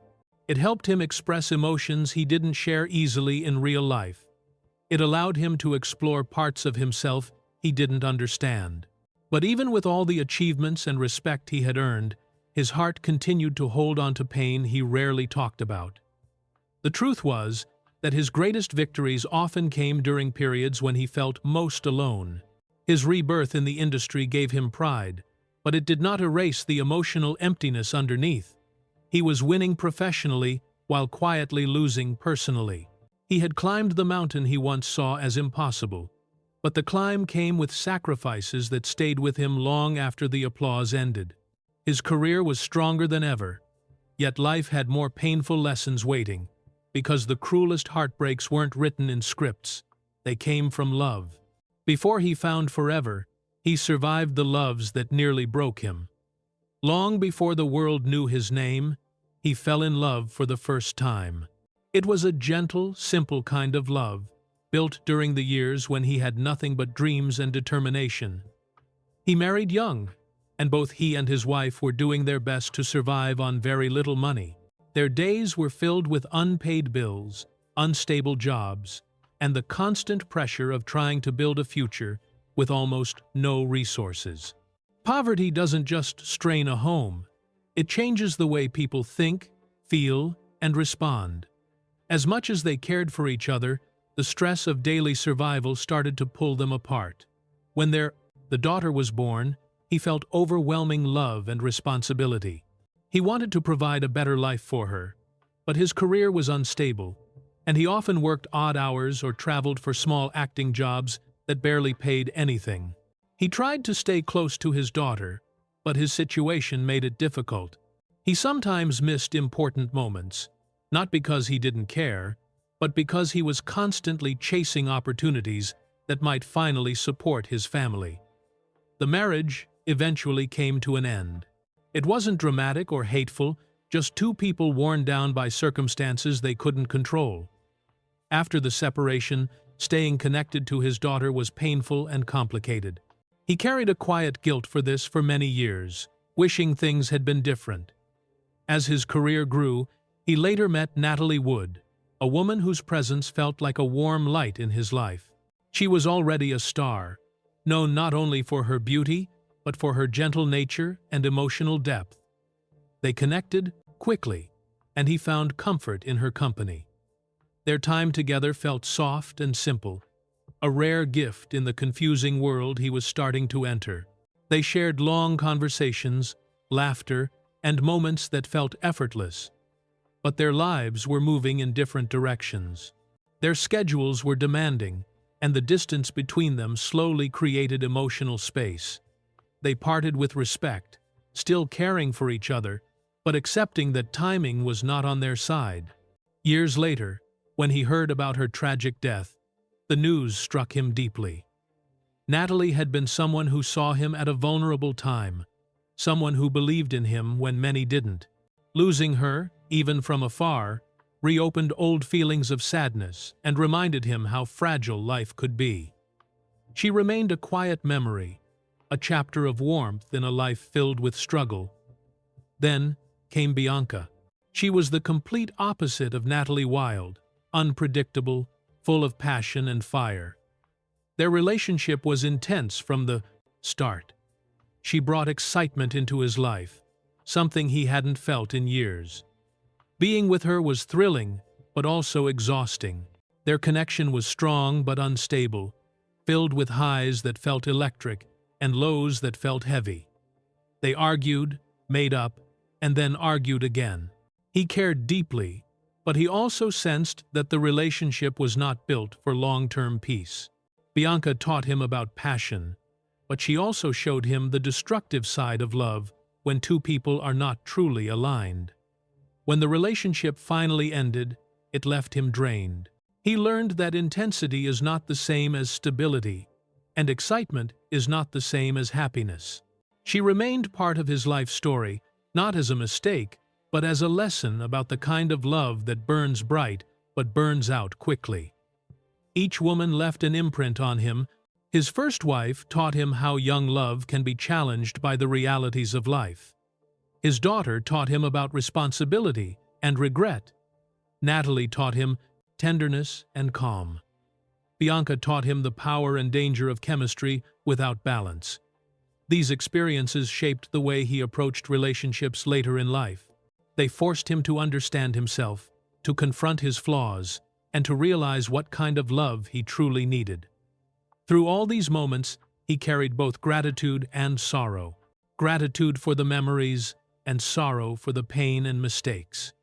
S1: It helped him express emotions he didn't share easily in real life. It allowed him to explore parts of himself he didn't understand. But even with all the achievements and respect he had earned, his heart continued to hold on to pain he rarely talked about. The truth was that his greatest victories often came during periods when he felt most alone. His rebirth in the industry gave him pride, but it did not erase the emotional emptiness underneath. He was winning professionally while quietly losing personally. He had climbed the mountain he once saw as impossible, but the climb came with sacrifices that stayed with him long after the applause ended. His career was stronger than ever, yet life had more painful lessons waiting, because the cruelest heartbreaks weren't written in scripts, they came from love. Before he found forever, he survived the loves that nearly broke him. Long before the world knew his name, he fell in love for the first time. It was a gentle, simple kind of love, built during the years when he had nothing but dreams and determination. He married young, and both he and his wife were doing their best to survive on very little money. Their days were filled with unpaid bills, unstable jobs, and the constant pressure of trying to build a future with almost no resources. Poverty doesn't just strain a home, it changes the way people think, feel, and respond. As much as they cared for each other, the stress of daily survival started to pull them apart. When the daughter was born, he felt overwhelming love and responsibility. He wanted to provide a better life for her, but his career was unstable, and he often worked odd hours or traveled for small acting jobs that barely paid anything. He tried to stay close to his daughter, but his situation made it difficult. He sometimes missed important moments, not because he didn't care, but because he was constantly chasing opportunities that might finally support his family. The marriage eventually came to an end. It wasn't dramatic or hateful, just two people worn down by circumstances they couldn't control. After the separation, Staying connected to his daughter was painful and complicated. He carried a quiet guilt for this for many years, wishing things had been different. As his career grew, he later met Natalie Wood, a woman whose presence felt like a warm light in his life. She was already a star, known not only for her beauty, but for her gentle nature and emotional depth. They connected quickly, and he found comfort in her company. Their time together felt soft and simple, a rare gift in the confusing world he was starting to enter. They shared long conversations, laughter, and moments that felt effortless. But their lives were moving in different directions. Their schedules were demanding, and the distance between them slowly created emotional space. They parted with respect, still caring for each other, but accepting that timing was not on their side. Years later, when he heard about her tragic death, the news struck him deeply. Natalie had been someone who saw him at a vulnerable time, someone who believed in him when many didn't. Losing her, even from afar, reopened old feelings of sadness and reminded him how fragile life could be. She remained a quiet memory, a chapter of warmth in a life filled with struggle. Then came Bianca. She was the complete opposite of Natalie Wilde, unpredictable, full of passion and fire. Their relationship was intense from the start. She brought excitement into his life, something he hadn't felt in years. Being with her was thrilling, but also exhausting. Their connection was strong but unstable, filled with highs that felt electric and lows that felt heavy. They argued, made up, and then argued again. He cared deeply, but he also sensed that the relationship was not built for long-term peace. Bianca taught him about passion, but she also showed him the destructive side of love when two people are not truly aligned. When the relationship finally ended, it left him drained. He learned that intensity is not the same as stability, and excitement is not the same as happiness. She remained part of his life story, not as a mistake, but as a lesson about the kind of love that burns bright but burns out quickly. Each woman left an imprint on him. His first wife taught him how young love can be challenged by the realities of life. His daughter taught him about responsibility and regret. Natalie taught him tenderness and calm. Bianca taught him the power and danger of chemistry without balance. These experiences shaped the way he approached relationships later in life. They forced him to understand himself, to confront his flaws, and to realize what kind of love he truly needed. Through all these moments, he carried both gratitude and sorrow. Gratitude for the memories and sorrow for the pain and mistakes.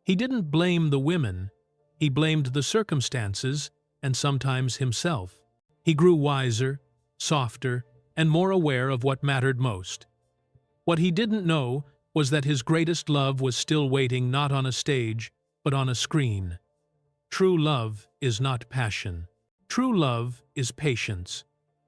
S1: He didn't blame the women, he blamed the circumstances and sometimes himself. He grew wiser, softer, and more aware of what mattered most. What he didn't know was that his greatest love was still waiting not on a stage, but on a screen. True love is not passion. True love is patience.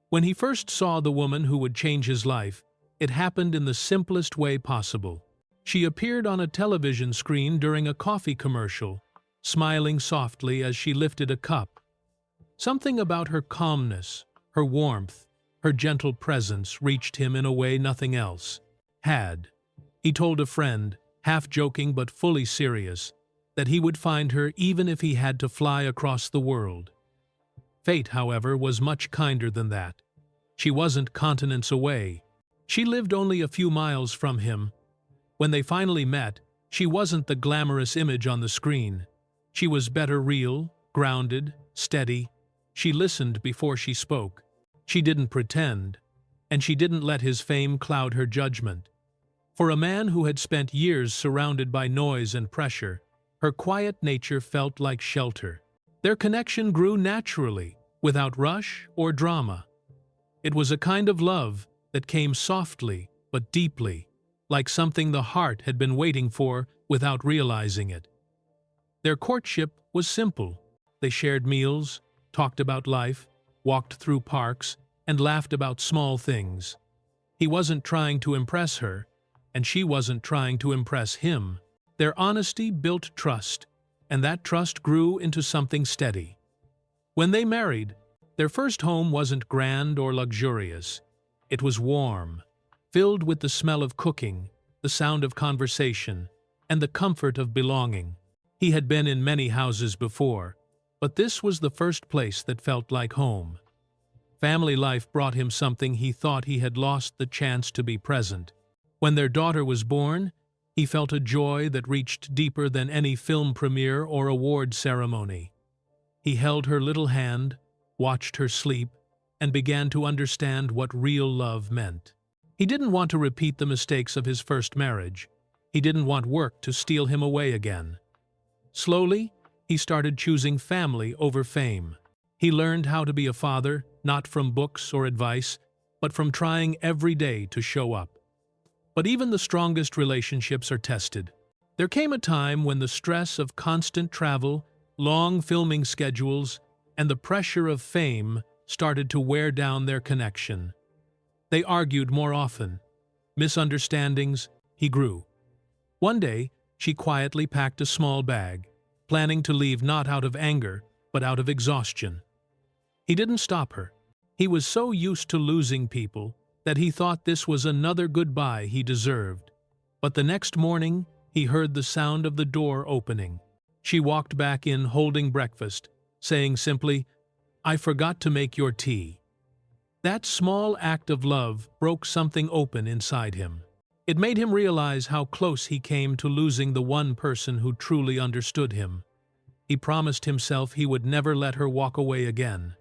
S1: When he first saw the woman who would change his life, it happened in the simplest way possible. She appeared on a television screen during a coffee commercial, smiling softly as she lifted a cup. Something about her calmness, her warmth, her gentle presence reached him in a way nothing else had. He told a friend, half joking but fully serious, that he would find her even if he had to fly across the world. Fate, however, was much kinder than that. She wasn't continents away. She lived only a few miles from him. When they finally met, she wasn't the glamorous image on the screen. She was better real, grounded, steady. She listened before she spoke. She didn't pretend, and she didn't let his fame cloud her judgment. For a man who had spent years surrounded by noise and pressure, her quiet nature felt like shelter. Their connection grew naturally, without rush or drama. It was a kind of love that came softly but deeply, like something the heart had been waiting for without realizing it. Their courtship was simple. They shared meals, talked about life, walked through parks, and laughed about small things. He wasn't trying to impress her, and she wasn't trying to impress him. Their honesty built trust, and that trust grew into something steady. When they married, their first home wasn't grand or luxurious. It was warm, filled with the smell of cooking, the sound of conversation, and the comfort of belonging. He had been in many houses before, but this was the first place that felt like home. Family life brought him something he thought he had lost the chance to be present. When their daughter was born, he felt a joy that reached deeper than any film premiere or award ceremony. He held her little hand, watched her sleep, and began to understand what real love meant. He didn't want to repeat the mistakes of his first marriage. He didn't want work to steal him away again. Slowly, he started choosing family over fame. He learned how to be a father, not from books or advice, but from trying every day to show up. But even the strongest relationships are tested. There came a time when the stress of constant travel, long filming schedules, and the pressure of fame started to wear down their connection. They argued more often. Misunderstandings, he grew. One day, she quietly packed a small bag, planning to leave not out of anger, but out of exhaustion. He didn't stop her. He was so used to losing people that he thought this was another goodbye he deserved. But the next morning, he heard the sound of the door opening. She walked back in holding breakfast, saying simply, "I forgot to make your tea." That small act of love broke something open inside him. It made him realize how close he came to losing the one person who truly understood him. He promised himself he would never let her walk away again.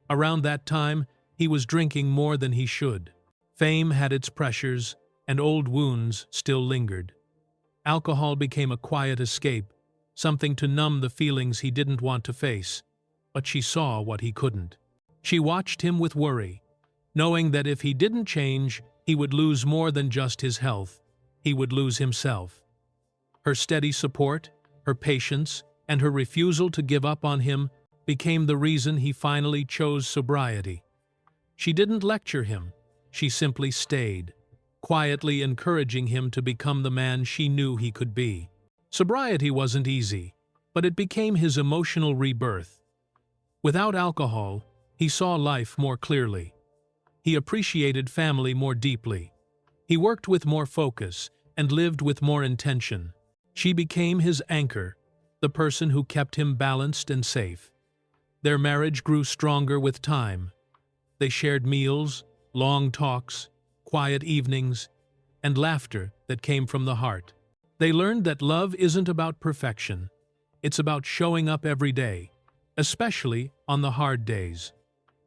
S1: Around that time, he was drinking more than he should. Fame had its pressures, and old wounds still lingered. Alcohol became a quiet escape, something to numb the feelings he didn't want to face. But she saw what he couldn't. She watched him with worry, knowing that if he didn't change, he would lose more than just his health. He would lose himself. Her steady support, her patience, and her refusal to give up on him became the reason he finally chose sobriety. She didn't lecture him. She simply stayed, quietly encouraging him to become the man she knew he could be. Sobriety wasn't easy, but it became his emotional rebirth. Without alcohol, he saw life more clearly. He appreciated family more deeply. He worked with more focus and lived with more intention. She became his anchor, the person who kept him balanced and safe. Their marriage grew stronger with time. They shared meals, long talks, quiet evenings, and laughter that came from the heart. They learned that love isn't about perfection. It's about showing up every day, especially on the hard days.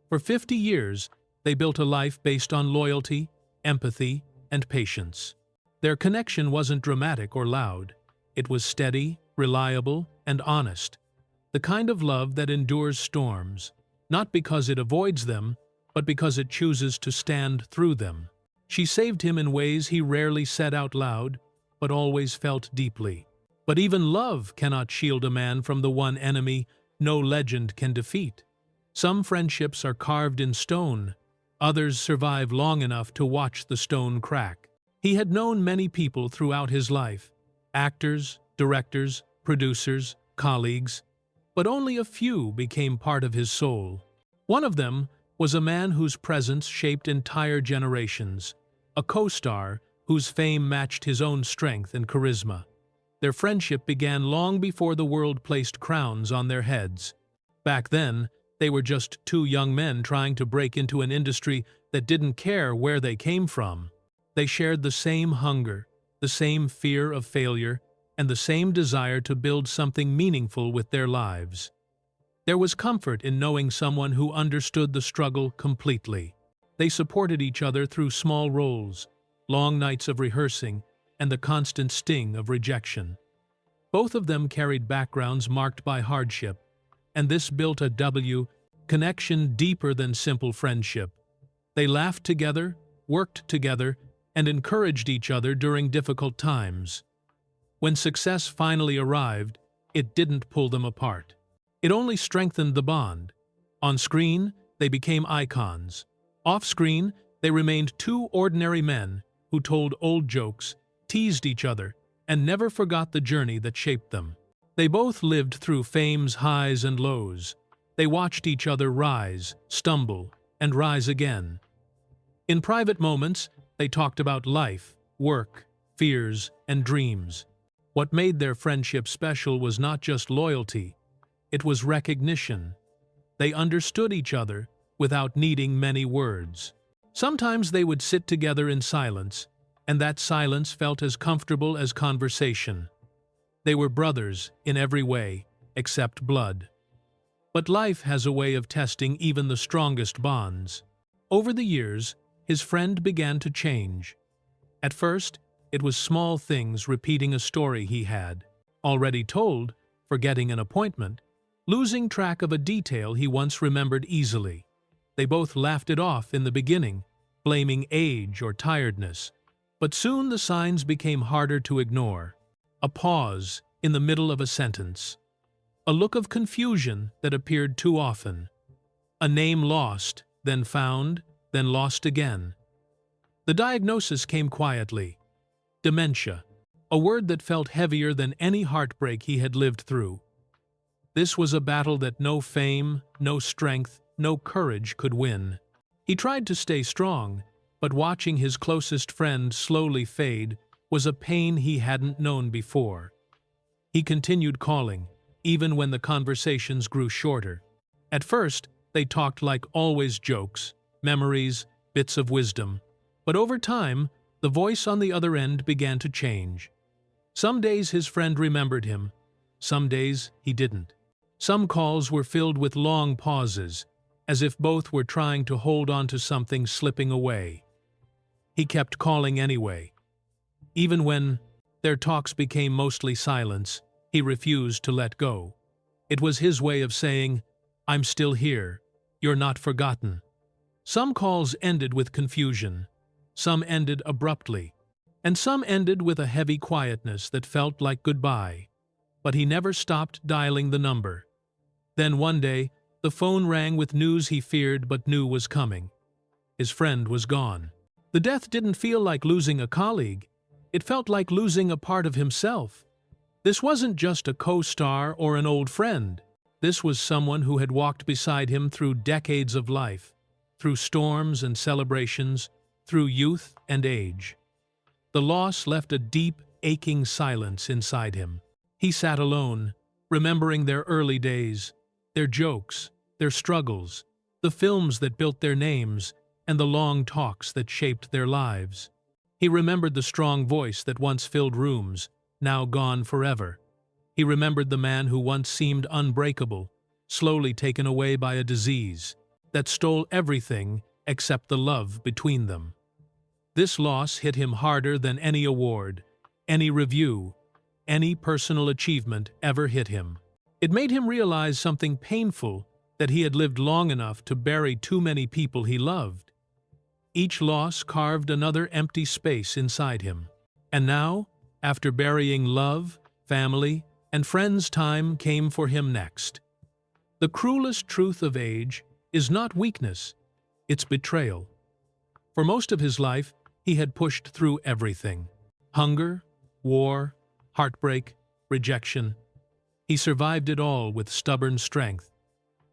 S1: For 50 years, they built a life based on loyalty, empathy, and patience. Their connection wasn't dramatic or loud. It was steady, reliable, and honest. The kind of love that endures storms, not because it avoids them, but because it chooses to stand through them. She saved him in ways he rarely said out loud, but always felt deeply. But even love cannot shield a man from the one enemy no legend can defeat. Some friendships are carved in stone, others survive long enough to watch the stone crack. He had known many people throughout his life, actors, directors, producers, colleagues, but only a few became part of his soul. One of them was a man whose presence shaped entire generations, a co-star whose fame matched his own strength and charisma. Their friendship began long before the world placed crowns on their heads. Back then, they were just two young men trying to break into an industry that didn't care where they came from. They shared the same hunger, the same fear of failure, and the same desire to build something meaningful with their lives. There was comfort in knowing someone who understood the struggle completely. They supported each other through small roles, long nights of rehearsing, and the constant sting of rejection. Both of them carried backgrounds marked by hardship, and this built a connection deeper than simple friendship. They laughed together, worked together, and encouraged each other during difficult times. When success finally arrived, it didn't pull them apart. It only strengthened the bond. On screen, they became icons. Off-screen, they remained two ordinary men who told old jokes, teased each other, and never forgot the journey that shaped them. They both lived through fame's highs and lows. They They watched each other rise, stumble, and rise again. In private moments, they talked about life, work, fears, and dreams. What made their friendship special was not just loyalty, it was recognition. They understood each other without needing many words. Sometimes they would sit together in silence, and that silence felt as comfortable as conversation. They were brothers in every way, except blood. But life has a way of testing even the strongest bonds. Over the years, his friend began to change. At first, it was small things repeating a story he had already told, forgetting an appointment, losing track of a detail he once remembered easily. They both laughed it off in the beginning, blaming age or tiredness, but soon the signs became harder to ignore. A pause in the middle of a sentence. A look of confusion that appeared too often. A name lost, then found, then lost again. The diagnosis came quietly. Dementia, a word that felt heavier than any heartbreak he had lived through. This was a battle that no fame, no strength, no courage could win. He tried to stay strong, but watching his closest friend slowly fade was a pain he hadn't known before. He continued calling, even when the conversations grew shorter. At first, they talked like always jokes, memories, bits of wisdom, but over time, the voice on the other end began to change. Some days his friend remembered him, some days he didn't. Some calls were filled with long pauses, as if both were trying to hold on to something slipping away. He kept calling anyway. Even when their talks became mostly silence, he refused to let go. It was his way of saying, "I'm still here. You're not forgotten." Some calls ended with confusion. Some ended abruptly, and some ended with a heavy quietness that felt like goodbye. But he never stopped dialing the number. Then one day, the phone rang with news he feared but knew was coming. His friend was gone. The death didn't feel like losing a colleague. It felt like losing a part of himself. This wasn't just a co-star or an old friend. This was someone who had walked beside him through decades of life, through storms and celebrations, through youth and age. The loss left a deep, aching silence inside him. He sat alone, remembering their early days, their jokes, their struggles, the films that built their names, and the long talks that shaped their lives. He remembered the strong voice that once filled rooms, now gone forever. He remembered the man who once seemed unbreakable, slowly taken away by a disease that stole everything except the love between them. This loss hit him harder than any award, any review, any personal achievement ever hit him. It made him realize something painful, that he had lived long enough to bury too many people he loved. Each loss carved another empty space inside him. And now, after burying love, family, and friends, time came for him next. The cruelest truth of age is not weakness, it's betrayal. For most of his life, he had pushed through everything. Hunger, war, heartbreak, rejection. He survived it all with stubborn strength.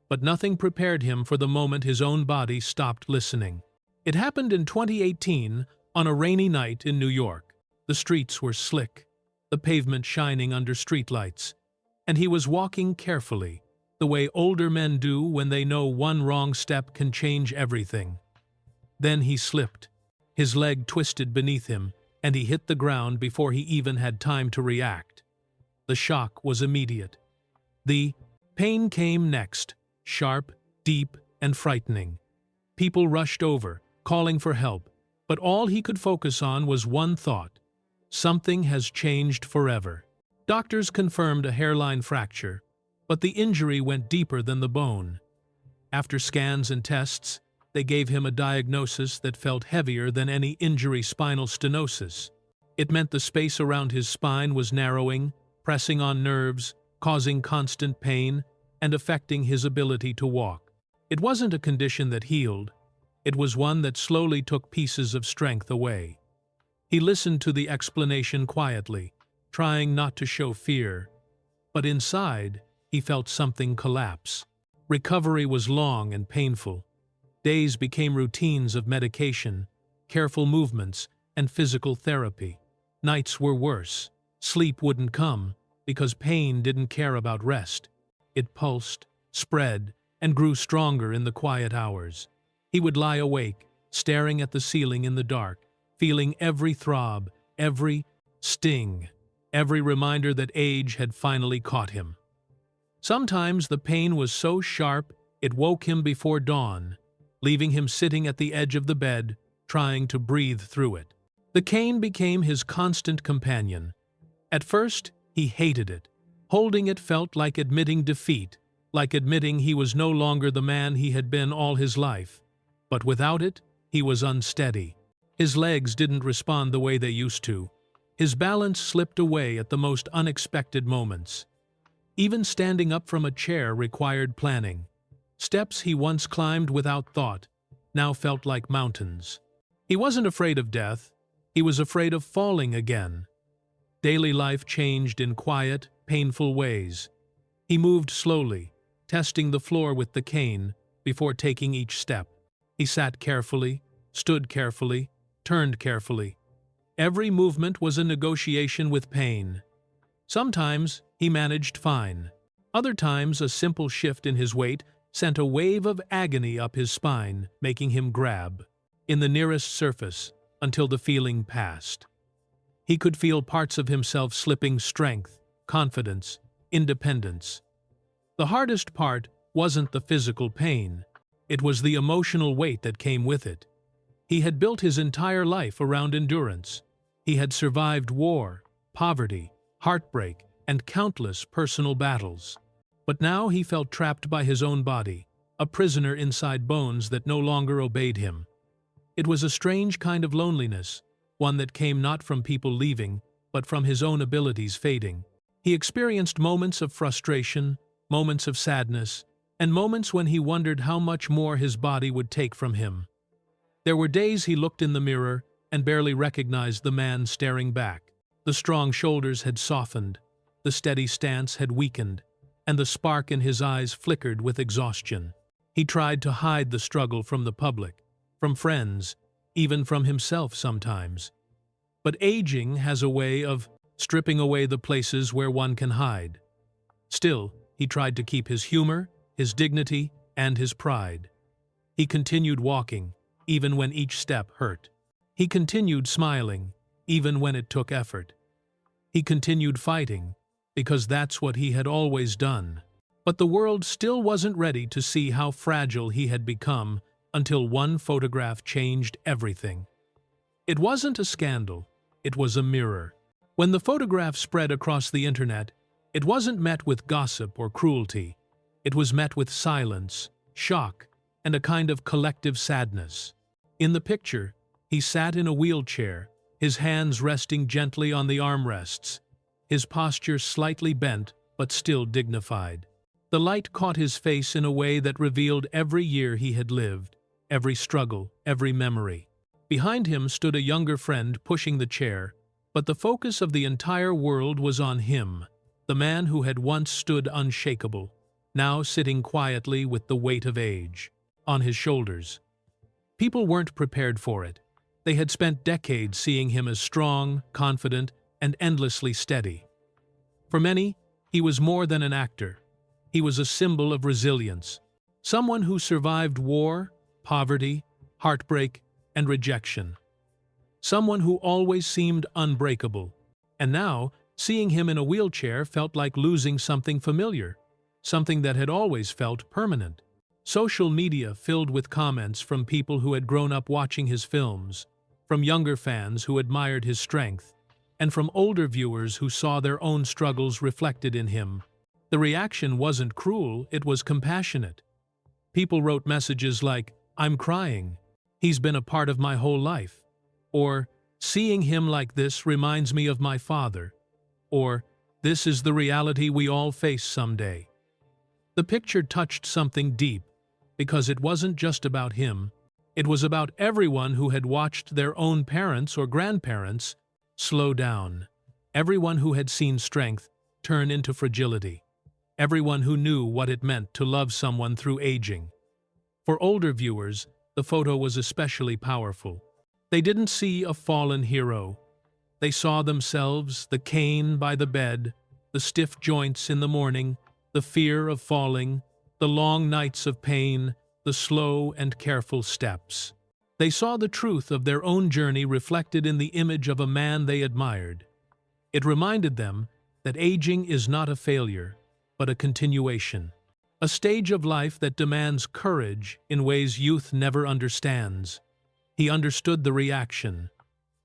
S1: But nothing prepared him for the moment his own body stopped listening. It happened in 2018 on a rainy night in New York. The streets were slick, the pavement shining under streetlights, and he was walking carefully, the way older men do when they know one wrong step can change everything. Then he slipped. His leg twisted beneath him, and he hit the ground before he even had time to react. The shock was immediate. The pain came next, sharp, deep, and frightening. People rushed over, calling for help, but all he could focus on was one thought: something has changed forever. Doctors confirmed a hairline fracture, but the injury went deeper than the bone. After scans and tests, they gave him a diagnosis that felt heavier than any injury: spinal stenosis. It meant the space around his spine was narrowing, pressing on nerves, causing constant pain, and affecting his ability to walk. It wasn't a condition that healed. It was one that slowly took pieces of strength away. He listened to the explanation quietly, trying not to show fear. But inside, he felt something collapse. Recovery was long and painful. Days became routines of medication, careful movements, and physical therapy. Nights were worse. Sleep wouldn't come because pain didn't care about rest. It pulsed, spread, and grew stronger in the quiet hours. He would lie awake, staring at the ceiling in the dark, feeling every throb, every sting, every reminder that age had finally caught him. Sometimes the pain was so sharp it woke him before dawn, leaving him sitting at the edge of the bed, trying to breathe through it. The cane became his constant companion. At first, he hated it. Holding it felt like admitting defeat, like admitting he was no longer the man he had been all his life. But without it, he was unsteady. His legs didn't respond the way they used to. His balance slipped away at the most unexpected moments. Even standing up from a chair required planning. Steps he once climbed without thought now felt like mountains. He wasn't afraid of death. He was afraid of falling again. Daily life changed in quiet, painful ways. He moved slowly, testing the floor with the cane before taking each step. He sat carefully, stood carefully, turned carefully. Every movement was a negotiation with pain. Sometimes he managed fine. Other times a simple shift in his weight sent a wave of agony up his spine, making him grab in the nearest surface until the feeling passed. He could feel parts of himself slipping: strength, confidence, independence. The hardest part wasn't the physical pain. It was the emotional weight that came with it. He had built his entire life around endurance. He had survived war, poverty, heartbreak, and countless personal battles. But now he felt trapped by his own body, a prisoner inside bones that no longer obeyed him. It was a strange kind of loneliness, one that came not from people leaving, but from his own abilities fading. He experienced moments of frustration, moments of sadness, and moments when he wondered how much more his body would take from him. There were days he looked in the mirror and barely recognized the man staring back. The strong shoulders had softened, the steady stance had weakened, and the spark in his eyes flickered with exhaustion. He tried to hide the struggle from the public, from friends, even from himself sometimes. But aging has a way of stripping away the places where one can hide. Still, he tried to keep his humor, his dignity, and his pride. He continued walking, even when each step hurt. He continued smiling, even when it took effort. He continued fighting, because that's what he had always done. But the world still wasn't ready to see how fragile he had become until one photograph changed everything. It wasn't a scandal, it was a mirror. When the photograph spread across the internet, it wasn't met with gossip or cruelty. It was met with silence, shock, and a kind of collective sadness. In the picture, he sat in a wheelchair, his hands resting gently on the armrests, his posture slightly bent but still dignified. The light caught his face in a way that revealed every year he had lived, every struggle, every memory. Behind him stood a younger friend pushing the chair, but the focus of the entire world was on him, the man who had once stood unshakable, now sitting quietly with the weight of age on his shoulders. People weren't prepared for it. They had spent decades seeing him as strong, confident, and endlessly steady. For many, he was more than an actor. He was a symbol of resilience, someone who survived war, poverty, heartbreak, and rejection. Someone who always seemed unbreakable. And now, seeing him in a wheelchair felt like losing something familiar, something that had always felt permanent. Social media filled with comments from people who had grown up watching his films, from younger fans who admired his strength, and from older viewers who saw their own struggles reflected in him. The reaction wasn't cruel, it was compassionate. People wrote messages like, "I'm crying. He's been a part of my whole life." Or, "Seeing him like this reminds me of my father." Or, "This is the reality we all face someday." The picture touched something deep, because it wasn't just about him. It was about everyone who had watched their own parents or grandparents slow down. Everyone who had seen strength turn into fragility. everyone who knew what it meant to love someone through aging. For older viewers, the photo was especially powerful. They didn't see a fallen hero. They saw themselves, the Caine by the bed, the stiff joints in the morning, the fear of falling, the long nights of pain, the slow and careful steps. They saw the truth of their own journey reflected in the image of a man they admired. It reminded them that aging is not a failure, but a continuation. A stage of life that demands courage in ways youth never understands. He understood the reaction.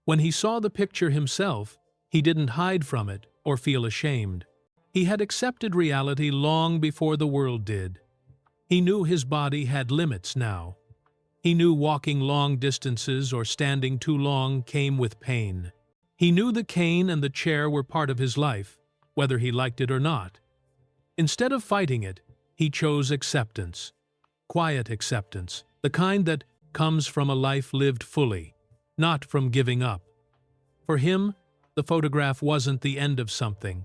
S1: When he saw the picture himself, he didn't hide from it or feel ashamed. He had accepted reality long before the world did. He knew his body had limits now. He knew walking long distances or standing too long came with pain. He knew the cane and the chair were part of his life, whether he liked it or not. Instead of fighting it, he chose acceptance. Quiet acceptance, the kind that comes from a life lived fully, not from giving up. For him, the photograph wasn't the end of something.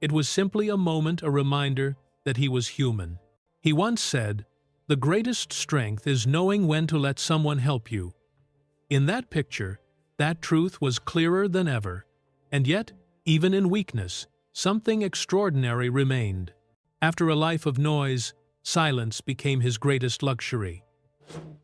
S1: It was simply a moment, a reminder that he was human. He once said, "The greatest strength is knowing when to let someone help you." In that picture, that truth was clearer than ever. And yet, even in weakness, something extraordinary remained. After a life of noise, silence became his greatest luxury.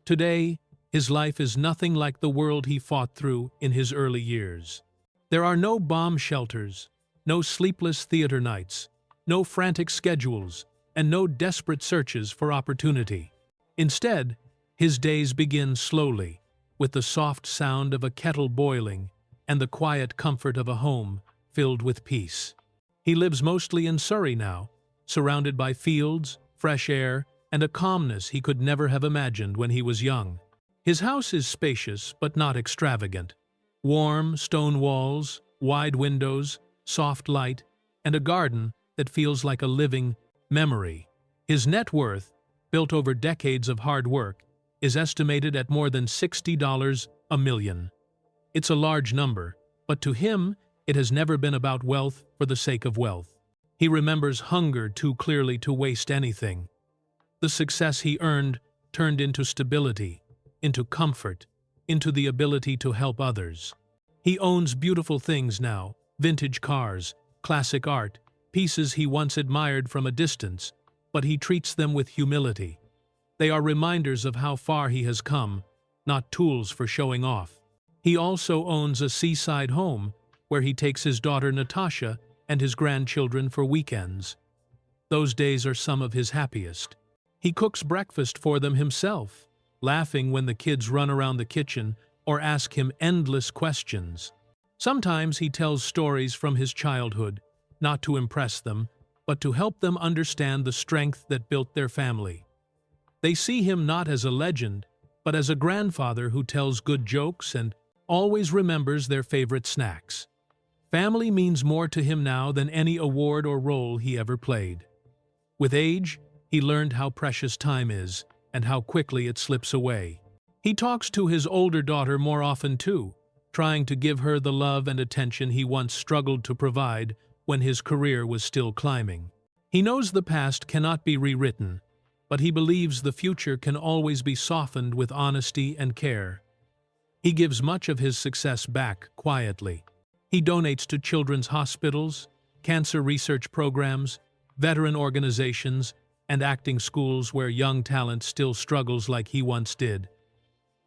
S1: Today, his life is nothing like the world he fought through in his early years. There are no bomb shelters, no sleepless theater nights, no frantic schedules, and no desperate searches for opportunity. Instead, his days begin slowly, with the soft sound of a kettle boiling and the quiet comfort of a home filled with peace. He lives mostly in Surrey now, surrounded by fields, fresh air, and a calmness he could never have imagined when he was young. His house is spacious but not extravagant. Warm stone walls, wide windows, soft light, and a garden that feels like a living memory. His net worth, built over decades of hard work, is estimated at more than $60 million. It's a large number, but to him, it has never been about wealth for the sake of wealth. He remembers hunger too clearly to waste anything. The success he earned turned into stability, into comfort, into the ability to help others. He owns beautiful things now, vintage cars, classic art, pieces he once admired from a distance, but he treats them with humility. They are reminders of how far he has come, not tools for showing off. He also owns a seaside home where he takes his daughter Natasha and his grandchildren for weekends. Those days are some of his happiest. He cooks breakfast for them himself, laughing when the kids run around the kitchen or ask him endless questions. Sometimes he tells stories from his childhood, not to impress them, but to help them understand the strength that built their family. They see him not as a legend, but as a grandfather who tells good jokes and always remembers their favorite snacks. Family means more to him now than any award or role he ever played. With age, he learned how precious time is and how quickly it slips away. He talks to his older daughter more often too, trying to give her the love and attention he once struggled to provide when his career was still climbing. He knows the past cannot be rewritten, but he believes the future can always be softened with honesty and care. He gives much of his success back quietly. He donates to children's hospitals, cancer research programs, veteran organizations, and acting schools where young talent still struggles like he once did.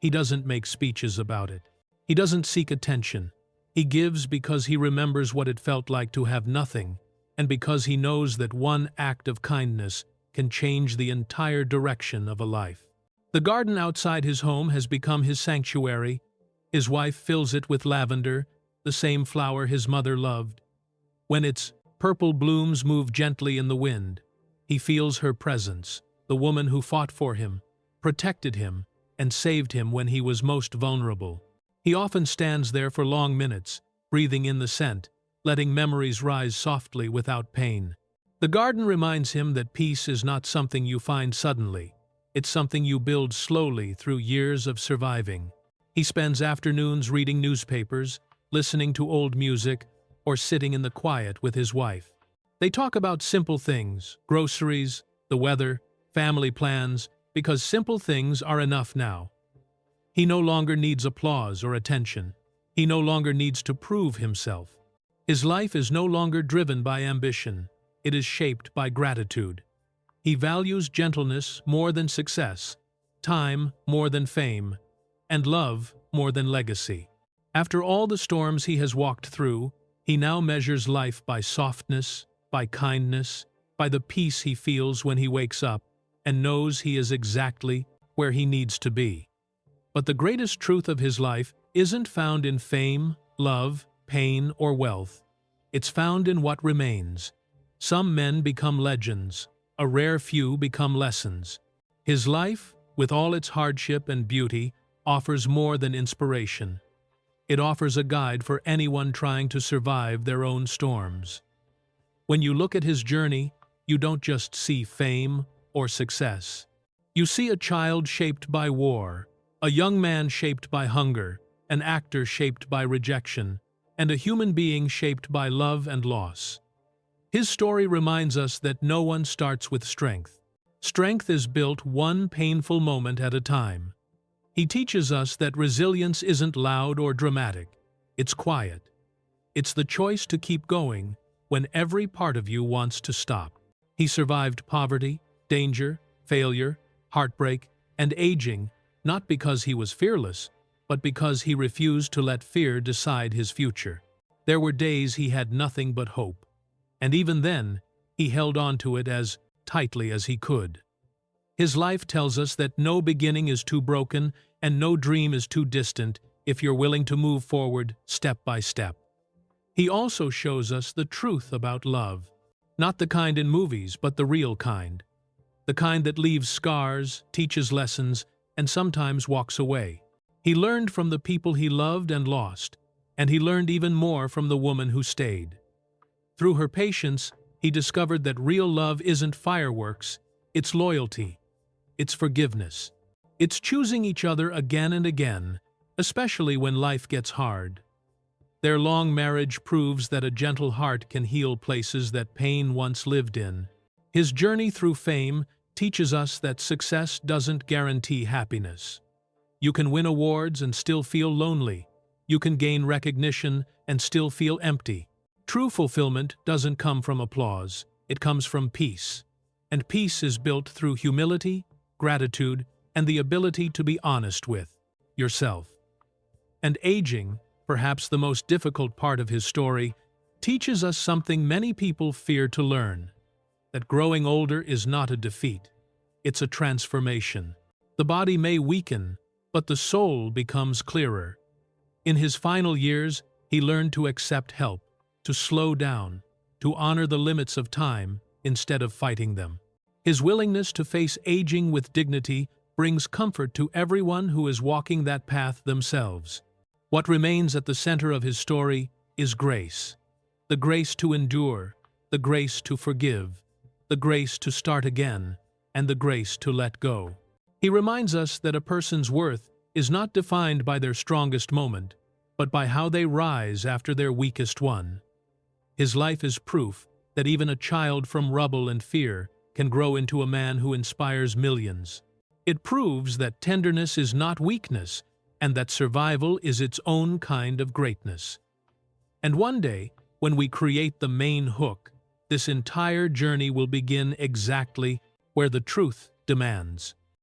S1: He doesn't make speeches about it. He doesn't seek attention. He gives because he remembers what it felt like to have nothing, and because he knows that one act of kindness can change the entire direction of a life. The garden outside his home has become his sanctuary. His wife fills it with lavender, the same flower his mother loved. When its purple blooms move gently in the wind, he feels her presence, the woman who fought for him, protected him, and saved him when he was most vulnerable. He often stands there for long minutes, breathing in the scent, letting memories rise softly without pain. The garden reminds him that peace is not something you find suddenly. It's something you build slowly through years of surviving. He spends afternoons reading newspapers, listening to old music, or sitting in the quiet with his wife. They talk about simple things, groceries, the weather, family plans, because simple things are enough now. He no longer needs applause or attention. He no longer needs to prove himself. His life is no longer driven by ambition. It is shaped by gratitude. He values gentleness more than success, time more than fame, and love more than legacy. After all the storms he has walked through, he now measures life by softness, by kindness, by the peace he feels when he wakes up and knows he is exactly where he needs to be. But the greatest truth of his life isn't found in fame, love, pain, or wealth. It's found in what remains. Some men become legends. A rare few become lessons. His life, with all its hardship and beauty, offers more than inspiration. It offers a guide for anyone trying to survive their own storms. When you look at his journey, you don't just see fame or success. You see a child shaped by war, a young man shaped by hunger, an actor shaped by rejection, and a human being shaped by love and loss. His story reminds us that no one starts with strength. Strength is built one painful moment at a time. He teaches us that resilience isn't loud or dramatic. It's quiet. It's the choice to keep going when every part of you wants to stop. He survived poverty, danger, failure, heartbreak, and aging, not because he was fearless, but because he refused to let fear decide his future. There were days he had nothing but hope, and even then, he held on to it as tightly as he could. His life tells us that no beginning is too broken and no dream is too distant if you're willing to move forward step by step. He also shows us the truth about love, not the kind in movies, but the real kind. The kind that leaves scars, teaches lessons, and sometimes walks away. He learned from the people he loved and lost, and he learned even more from the woman who stayed. Through her patience, he discovered that real love isn't fireworks, it's loyalty, it's forgiveness. It's choosing each other again and again, especially when life gets hard. Their long marriage proves that a gentle heart can heal places that pain once lived in. His journey through fame teaches us that success doesn't guarantee happiness. You can win awards and still feel lonely. You can gain recognition and still feel empty. True fulfillment doesn't come from applause, it comes from peace. And peace is built through humility, gratitude, and the ability to be honest with yourself. And aging, perhaps the most difficult part of his story, teaches us something many people fear to learn: that growing older is not a defeat, it's a transformation. The body may weaken, but the soul becomes clearer. In his final years, he learned to accept help, to slow down, to honor the limits of time instead of fighting them. His willingness to face aging with dignity brings comfort to everyone who is walking that path themselves. What remains at the center of his story is grace. The grace to endure, the grace to forgive, the grace to start again, and the grace to let go. He reminds us that a person's worth is not defined by their strongest moment, but by how they rise after their weakest one. His life is proof that even a child from rubble and fear can grow into a man who inspires millions. It proves that tenderness is not weakness, and that survival is its own kind of greatness. And one day, when we create the main hook, this entire journey will begin exactly where the truth demands.